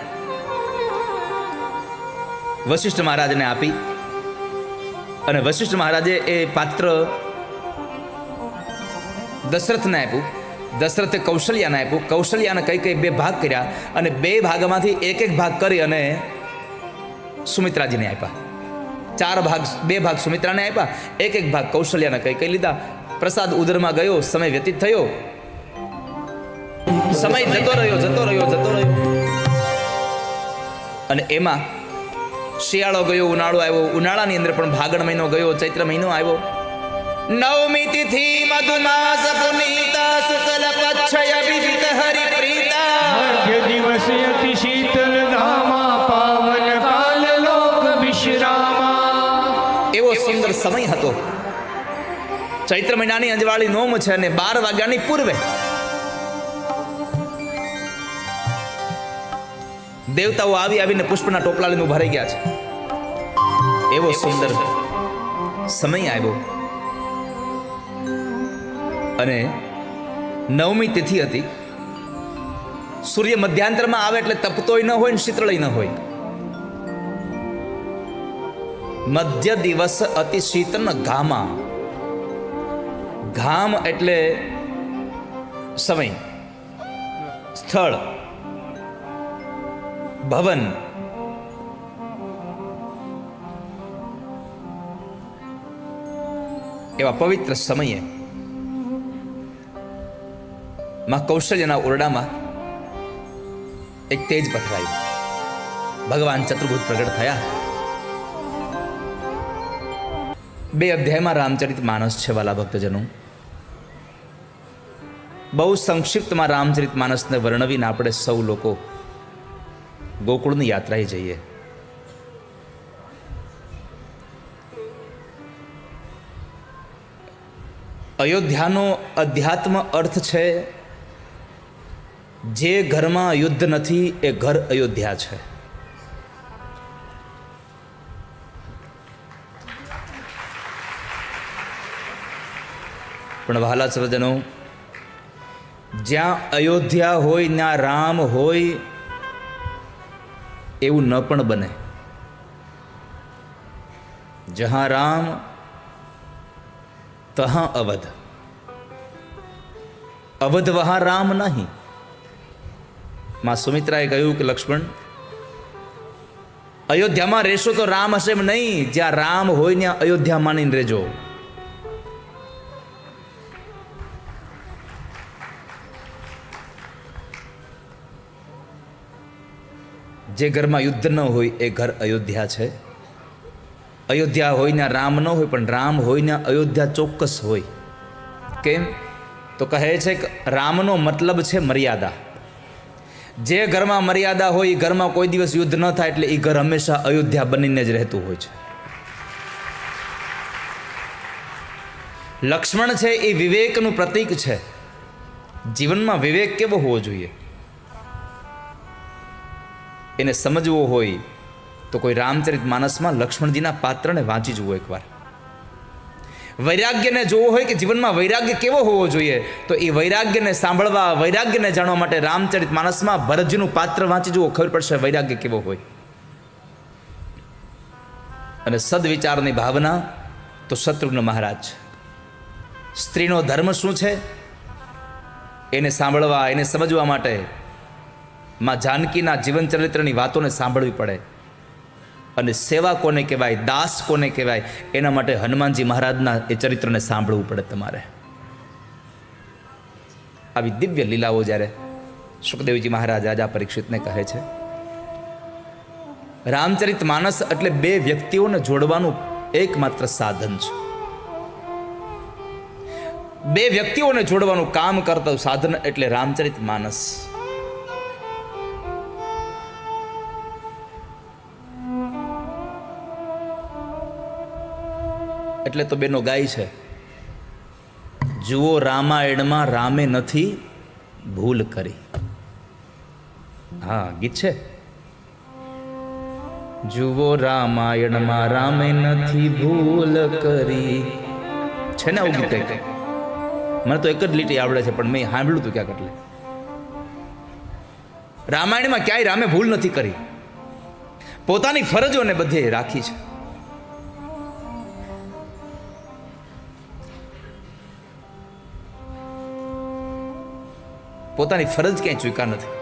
Speaker 1: વશિષ્ઠ મહારાજને આપી, અને વશિષ્ઠ મહારાજે એ પાત્ર દશરથને આપ્યું. દશરથે કૌશલ્યાને આપ્યું. કૌશલ્યાને કઈ 2 ભાગ કર્યા, અને 2 ભાગમાંથી એક ભાગ કરી અને સુમિત્રાજીને આપ્યા. 4 ભાગ, 2 ભાગ સુમિત્રાને આપ્યા, એક ભાગ કૌશલ્યાને કઈ લીધા. પ્રસાદ ઉદરમાં ગયો, સમય વ્યતીત થયો, સમય જતો રહ્યો. અને એમાં શિયાળો ગયો, ઉનાળો આવ્યો. ઉનાળાની અંદર પણ ભાગણ મહિનો ગયો, ચૈત્ર મહિનો આવ્યો. નવમી તિથિ મધુમાસ પુનીતા, શુક્લ પક્ષય વિજિત હરિ પ્રીતા,
Speaker 2: મધ્ય દિવસ અતિ શીતલ ધામા, પાવન કાલ લોક વિશ્રામા.
Speaker 1: એવો સુંદર સમય હતો. ચૈત્ર મહિનાની અંજવાળી નોમ છે, અને 12 વાગ્યાની પૂર્વે દેવતાઓ આવી આવીને પુષ્પના ટોપલા લઈને ઉભા રહી ગયા છે. એવો સુંદર સમય આવ્યો અને 9મી તિથિ હતી. સૂર્ય મધ્યાંતરમાં આવે એટલે તપતોય ન હોય ને શીતળય ન હોય. મધ્ય દિવસ અતિ શીતન ઘામા. ઘામ એટલે સમય, સ્થળ, ભવન. એવા પવિત્ર સમયે માં કૌશલ્યના ઓરડામાં એક તેજ પથરાયું. ભગવાન ચતુર્ભુજ પ્રગટ થયા. 2 અધ્યાયમાં રામચરિત માનસ છે વાલા ભક્તજનો. બહુ સંક્ષિપ્તમાં રામચરિત માનસને વર્ણવીને આપણે સૌ લોકો ગોકુળની યાત્રાએ જઈએ. અયોધ્યાનો અધ્યાત્મ અર્થ છે જે ઘરમાં યુદ્ધ નથી એ ઘર અયોધ્યા છે. પણ વહાલા સર્વજનો, જ્યાં અયોધ્યા હોય ત્યાં રામ હોય એવું ન પણ બને. જહાં રામ તહાં અવધ. અવધ વહાં રામ નહીં. માં સુમિત્રાએ કહ્યું કે લક્ષ્મણ, અયોધ્યામાં રહેશો તો રામ હશે એમ નહીં. જ્યાં રામ હોય ત્યાં અયોધ્યા માનીને રહેજો. જે ઘરમાં યુદ્ધ ન હોય એ ઘર અયોધ્યા છે. અયોધ્યા હોય ને રામ ન હોય, પણ રામ હોય ને અયોધ્યા ચોક્કસ હોય. કેમ? તો કહે છે કે રામનો મતલબ છે મર્યાદા. જે ઘરમાં મર્યાદા હોય એ ઘરમાં કોઈ દિવસ યુદ્ધ ન થાય, એટલે એ ઘર હંમેશા અયોધ્યા બનીને જ રહેતું હોય છે. લક્ષ્મણ છે એ વિવેકનું પ્રતીક છે. જીવનમાં વિવેક કેવો હોવો જોઈએ એને સમજવો હોય તો કોઈ રામચરિત માનસમાં લક્ષ્મણજીના પાત્રને વાંચી જુઓ એકવાર. વૈરાગ્યને જોવો હોય કે જીવનમાં વૈરાગ્ય કેવો હોવો જોઈએ તો એ વૈરાગ્યને સાંભળવા, વૈરાગ્યને જાણવા માટે રામચરિત માનસમાં ભરતજીનું પાત્ર વાંચી જુઓ, ખબર પડશે વૈરાગ્ય કેવો હોય. અને સદવિચારની ભાવના તો શત્રુઘ્ન મહારાજ. સ્ત્રીનો ધર્મ શું છે એને સાંભળવા, એને સમજવા માટે માં જાનકીના જીવન ચરિત્રની વાતોને સાંભળવી પડે. અને સેવા કોને કહેવાય, દાસ કોને કહેવાય, એના માટે હનુમાનજી મહારાજના એ ચરિત્રને સાંભળવું પડે તમારે. આવી દિવ્ય લીલાઓ જ્યારે સુખદેવજી મહારાજ રાજા પરીક્ષિતને કહે છે. રામચરિત માનસ એટલે 2 વ્યક્તિઓને જોડવાનું એકમાત્ર સાધન છે. 2 વ્યક્તિઓને જોડવાનું કામ કરતું સાધન એટલે રામચરિત માનસ. એટલે તો બેનો ગાય છે, જુઓ રામાયણમાં રામે નથી ભૂલ કરી. હા, ગીત છે. જુઓ રામાયણમાં રામે નથી ભૂલ કરી. છે ને આવું ગીત? મને તો એક જ લીટી આવડે છે, પણ મેં સાંભળ્યું હતું ક્યાંક. એટલે રામાયણમાં ક્યાંય રામે ભૂલ નથી કરી. પોતાની ફરજોને બધે રાખી છે. પોતાની ફરજ ક્યાંય ચૂક્યા નથી.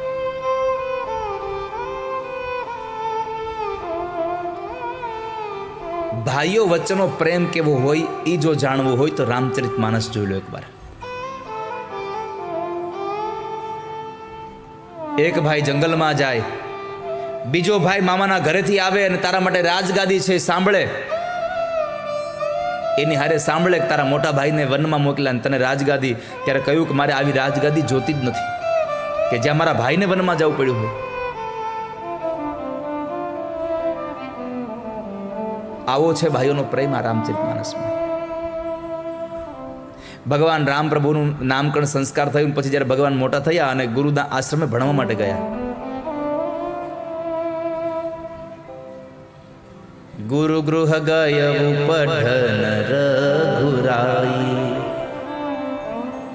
Speaker 1: ભાઈઓ વચ્ચેનો પ્રેમ કેવો હોય એ જો જાણવું હોય તો રામચરિત માનસ જોઈ લો એકવાર. એક ભાઈ જંગલમાં જાય, બીજો ભાઈ મામાના ઘરેથી આવે અને તારા માટે રાજગાદી છે સાંભળે. એની હારે સાંભળે કે તારા મોટા ભાઈને વનમાં મોકલ્યા અને તને રાજગાદી, ત્યારે કહ્યું કે મારે આવી રાજગાદી જોતી જ નથી કે જ્યાં મારા ભાઈને વનમાં જવું પડ્યું હોય. આવો છે ભાઈઓનો પ્રેમ આ રામચરિત માનસમાં. ભગવાન રામ પ્રભુનું નામકરણ સંસ્કાર થયું પછી જ્યારે ભગવાન મોટા થયા અને ગુરુના આશ્રમે ભણવા માટે ગયા, ગુરુ ગૃહ ગયવું પઢન રઘુરાઈ,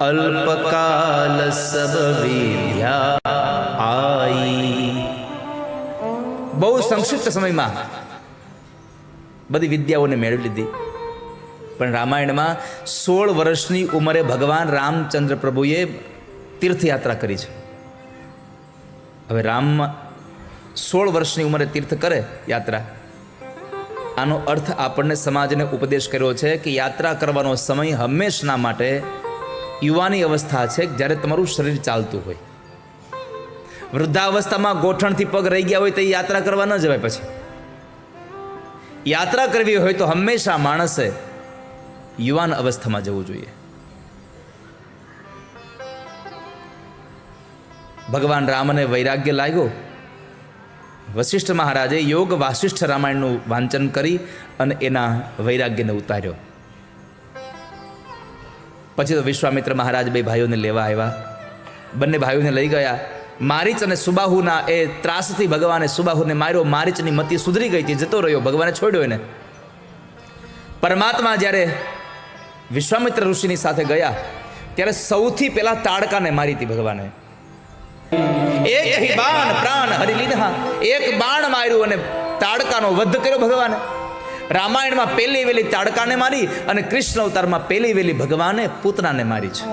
Speaker 1: અલ્પકાલ સબ વિદ્યા આઈ. બહુ સંક્ષિપ્ત સમયમાં બધી વિદ્યાઓને મેળવી લીધી. પણ રામાયણમાં 16 વર્ષની ઉંમરે ભગવાન રામચંદ્ર પ્રભુએ તીર્થયાત્રા કરી છે. હવે રામ 16 વર્ષની ઉંમરે તીર્થ કરે યાત્રા, આનો અર્થ આપણને સમાજને ઉપદેશ કર્યો છે કે યાત્રા કરવાનો સમય હંમેશના માટે યુવાની અવસ્થા છે, જ્યારે તમારું શરીર ચાલતું હોય. વૃદ્ધાવસ્થામાં ગોઠણથી પગ રહી ગયા હોય તો એ યાત્રા કરવા ન જવાય. પછી યાત્રા કરવી હોય તો હંમેશા માણસે યુવાન અવસ્થામાં જવું જોઈએ. ભગવાન રામને વૈરાગ્ય લાગ્યો. વશિષ્ઠ મહારાજે યોગ વાસિષ્ઠ રામાયણનું વાંચન કરી અને એના વૈરાગ્યને ઉતાર્યો. પછી તો વિશ્વામિત્ર મહારાજ બે ભાઈઓને લેવા આવ્યા. બંને ભાઈઓને લઈ ગયા. મારીચ અને સુબાહુના એ ત્રાસથી ભગવાને સુબાહુને માર્યો. મારીચની મતિ સુધરી ગઈ હતી, જતો રહ્યો, ભગવાને છોડ્યો એને. પરમાત્મા જ્યારે વિશ્વામિત્ર ઋષિની સાથે ગયા ત્યારે સૌથી પહેલા તાડકાને મારી હતી ભગવાને. એક હી બાણ પ્રાણ હરી લીધા, એક બાણ માર્યું અને તાડકાનો વધ કર્યો ભગવાને. રામાયણમાં પહેલી વેલી તાડકાને મારી અને કૃષ્ણ અવતારમાં પહેલી વેલી ભગવાને પૂતનાને મારી છે.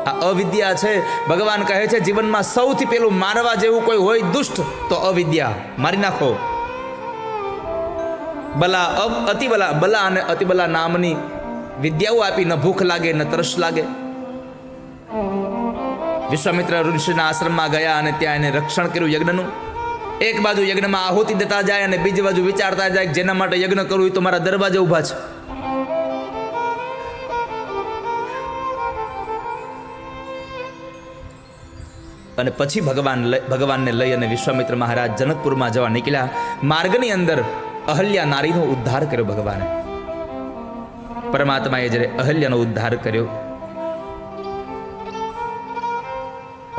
Speaker 1: આ અવિદ્યા છે. ભગવાન કહે છે જીવનમાં સૌથી પહેલું મારવા જેવું કોઈ હોય દુષ્ટ તો અવિદ્યા, મારી નાખો. બલા અતિબલા, બલા અને અતિબલા નામની વિદ્યાઓ આપી, ન ભૂખ લાગે ન તરસ લાગે. વિશ્વામિત્ર ઋષિના આશ્રમમાં ગયા અને ત્યાં એને રક્ષણ કર્યું યજ્ઞનું. એક બાજુ યજ્ઞમાં આહુતિ દેતા જાય અને બીજી બાજુ વિચારતા જાય કે જેના માટે યજ્ઞ કરવું એ તો મારા દરવાજે ઊભા છે. અને પછી ભગવાનને લઈ અને વિશ્વામિત્ર મહારાજ જનકપુરમાં જવા નીકળ્યા. માર્ગની અંદર અહલ્યા નારીનો ઉદ્ધાર કર્યો ભગવાને. પરમાત્માએ જ્યારે અહલ્યાનો ઉદ્ધાર કર્યો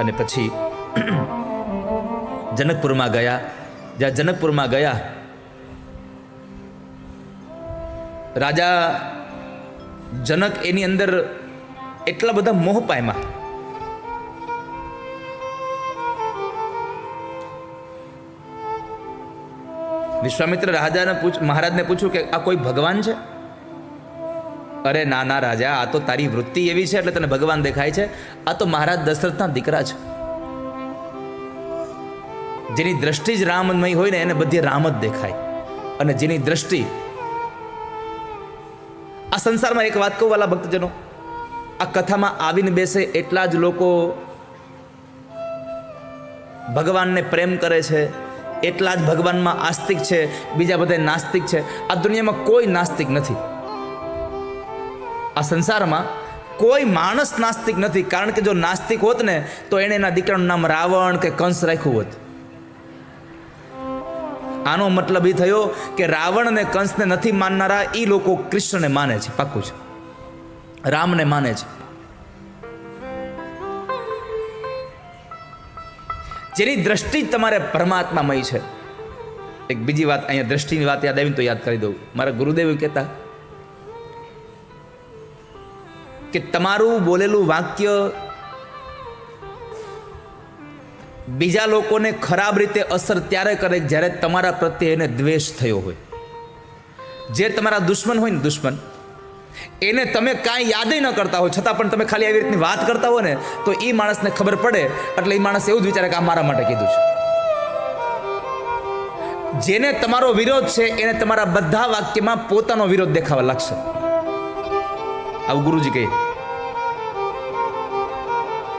Speaker 1: અને પછી જનકપુરમાં ગયા. જ્યાં જનકપુરમાં ગયા રાજા જનક એની અંદર એટલા બધા મોહ પામ્યા. વિશ્વામિત્ર મહારાજને પૂછ્યું કે આ કોઈ ભગવાન છે? અરે ના ના રાજા, આ તો તારી વૃત્તિ એવી છે એટલે તને ભગવાન દેખાય છે. આ તો મહારાજ દશરથના દીકરા છે. જેની દ્રષ્ટિ જ રામમય હોય ને એને બધી રામ જ દેખાય. અને જેની દ્રષ્ટિ આ સંસારમાં, એક વાત કહું વાલા ભક્તજનો, આ કથામાં આવીને બેસે એટલા જ લોકો ભગવાનને પ્રેમ કરે છે, એટલા જ ભગવાનમાં આસ્તિક છે, બીજા બધા નાસ્તિક છે. આ દુનિયામાં કોઈ નાસ્તિક નથી. આ સંસારમાં કોઈ માણસ નાસ્તિક નથી. કારણ કે જો નાસ્તિક હોત ને તો એણે એના દીકરાનું નામ રાવણ કે કંસ રાખ્યું હોત. આનો મતલબ એ થયો કે રાવણ અને કંસને નથી માનનારા એ લોકો કૃષ્ણને માને છે, પાક્કું છે, રામને માને છે. જેની દ્રષ્ટિ જ તમારે પરમાત્મામય છે. એક બીજી વાત, અહીંયા દ્રષ્ટિની વાત યાદ આવીને તો યાદ કરી દઉં. મારા ગુરુદેવ કહેતા કે તમારું બોલેલું વાક્ય બીજા લોકોને ખરાબ રીતે અસર ત્યારે કરે જ્યારે તમારા પ્રત્યે એને દ્વેષ થયો હોય. જે તમારા દુશ્મન હોય ને, દુશ્મન, એને તમે કાંઈ યાદ ન કરતા હોય છતાં પણ તમે ખાલી આવી રીતની વાત કરતા હો ને તો એ માણસને ખબર પડે એટલે એ માણસ એવું જ વિચારે કે આ મારા માટે કીધું છે. જેને તમારો વિરોધ છે એને તમારા બધા વાક્યમાં પોતાનો વિરોધ દેખાવા લાગશે. આવું ગુરુજી કહે.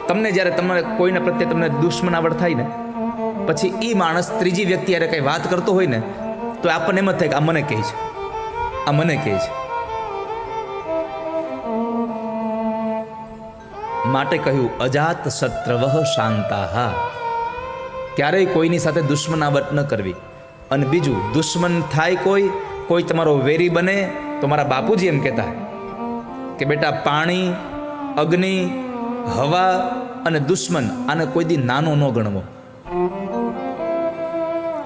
Speaker 1: તમને જ્યારે તમારે કોઈના પ્રત્યે તમને દુશ્મનાવટ થાય ને પછી એ માણસ ત્રીજી વ્યક્તિ જ્યારે કંઈ વાત કરતો હોય ને તો આપણને એમ જ થાય કે આ મને કહે છે, આ મને કહે છે. માટે કહ્યું અજાત શત્રવઃ શાંતાહા, ક્યારેય કોઈની સાથે દુશ્મનાવટ ન કરવી. અને બીજું, દુશ્મન થાય કોઈ તમારો વેરી બને તો મારા બાપુજી એમ કહેતા કે બેટા પાણી, અગ્નિ, હવા અને દુશ્મન, આને કોઈ દી નાનો ન ગણવો.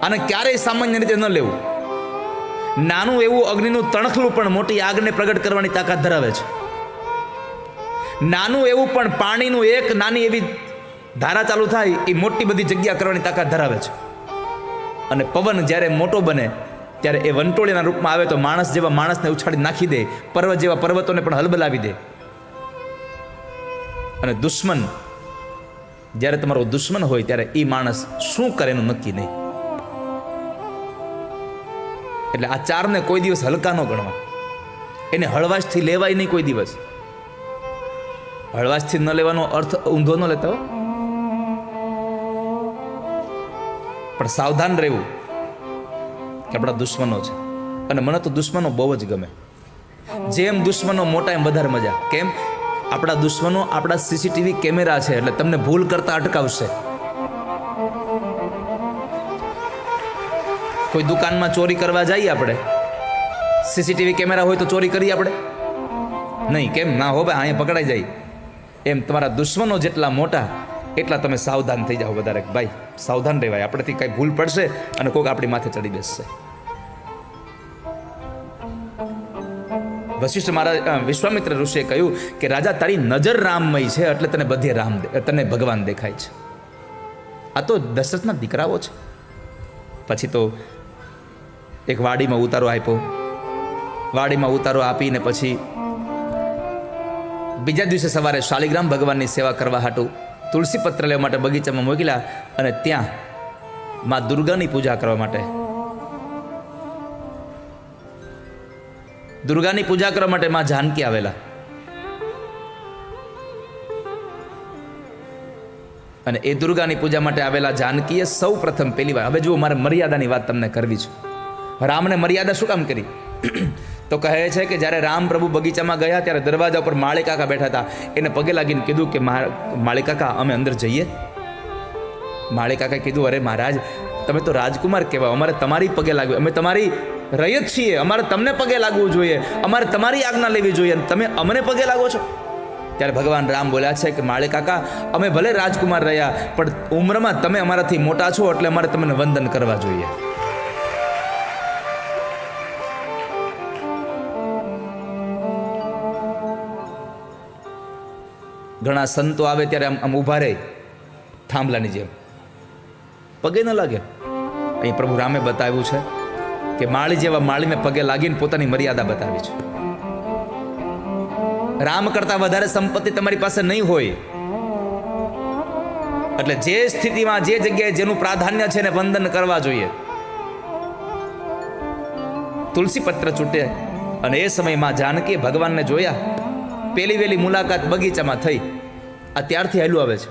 Speaker 1: આને ક્યારેય સામાન્ય રીતે ન લેવું. નાનું એવું અગ્નિનું તણખલું પણ મોટી આગને પ્રગટ કરવાની તાકાત ધરાવે છે. નાનું એવું પણ પાણીનું એક નાની એવી ધારા ચાલુ થાય એ મોટી બધી જગ્યા કરવાની તાકાત ધરાવે છે. અને પવન જ્યારે મોટો બને ત્યારે એ વંટોળીના રૂપમાં આવે તો માણસ જેવા માણસને ઉછાળી નાખી દે, પર્વત જેવા પર્વતોને પણ હલબલાવી દે. અને દુશ્મન, જ્યારે તમારો દુશ્મન હોય ત્યારે એ માણસ શું કરે એનું નક્કી નહીં. એટલે આ ચારને કોઈ દિવસ હલકા ન ગણવા. એને હળવાશથી લેવાય નહીં કોઈ દિવસ. હળવાશથી ન લેવાનો અર્થ ઊંધો ન લેતા હો, પણ સાવધાન રહેવું કે આપણા દુશ્મનો છે. અને મને તો દુશ્મનો બહુ જ ગમે. જેમ દુશ્મનો મોટા એમ વધારે મજા. કેમ? આપણા દુશ્મનો આપણા સીસીટીવી કેમેરા છે, એટલે તમને ભૂલ કરતા અટકાવશે. કોઈ દુકાનમાં ચોરી કરવા જઈએ આપણે, સીસીટીવી કેમેરા હોય તો ચોરી કરીએ આપણે નહીં. કેમ ના હો ભાઈ, અહીંયા પકડાઈ જાય. એમ તમારા દુશ્મનો જેટલા મોટા એટલા તમે સાવધાન થઈ જાઓ વધારે. ભાઈ સાવધાન રહેવાય, આપણેથી કંઈ ભૂલ પડશે અને કોઈક આપણી માથે ચડી બેસશે. વશિષ્ઠ મહારાજ, વિશ્વામિત્ર ઋષિએ કહ્યું કે રાજા, તારી નજર રામમય છે એટલે તને બધે તને ભગવાન દેખાય છે. આ તો દશરથના દીકરાઓ છે. પછી તો એક વાડીમાં ઉતારો આપ્યો. વાડીમાં ઉતારો આપીને પછી બીજા દિવસે સવારે શાલિગ્રામ ભગવાનની સેવા કરવા હાટું તુલસી પત્ર લેવા માટે બગીચામાં મોકલ્યા. અને ત્યાં માં દુર્ગાની પૂજા કરવા માટે, દુર્ગાની પૂજા કરવા માટે માં જાનકી આવેલા. અને એ દુર્ગાની પૂજા માટે આવેલા જાનકીએ સૌ પ્રથમ પહેલી વાર, હવે જુઓ મારે મર્યાદાની વાત તમને કરવી છે. રામને મર્યાદા શું કામ કરી? તો કહે છે કે જ્યારે રામ પ્રભુ બગીચામાં ગયા ત્યારે દરવાજા ઉપર માળી કાકા બેઠા હતા. એને પગે લાગીને કીધું કે માળી કાકા અમે અંદર જઈએ. માળી કાકાએ કીધું, અરે મહારાજ તમે તો રાજકુમાર કહેવાય, અમારે તમારી પગે લાગવું, અમે તમારી રયત છીએ, અમારે તમને પગે લાગવું જોઈએ, અમારે તમારી આજ્ઞા લેવી જોઈએ, અને તમે અમને પગે લાગો છો. ત્યારે ભગવાન રામ બોલ્યા છે કે માળી કાકા, અમે ભલે રાજકુમાર રહ્યા પણ ઉંમરમાં તમે અમારાથી મોટા છો એટલે અમારે તમને વંદન કરવા જોઈએ. ઘણા સંતો આવે ત્યારે આમ ઊભા રહે થાંભલાની જેમ, પગે ન લાગે. અહીં પ્રભુ રામે બતાવ્યું છે કે માળી જેવા માળીને પગે લાગીને પોતાની મર્યાદા બતાવી છે. રામ કરતા વધારે સંપત્તિ તમારી પાસે નહીં હોય, એટલે જે સ્થિતિમાં જે જગ્યાએ જેનું પ્રાધાન્ય છે એને વંદન કરવા જોઈએ. તુલસી પત્ર છૂટે અને એ સમયમાં જાનકી ભગવાનને જોયા. પેલી વેલી મુલાકાત બગીચામાં થઈ. આ ત્યારથી હાલ્યું આવે છે.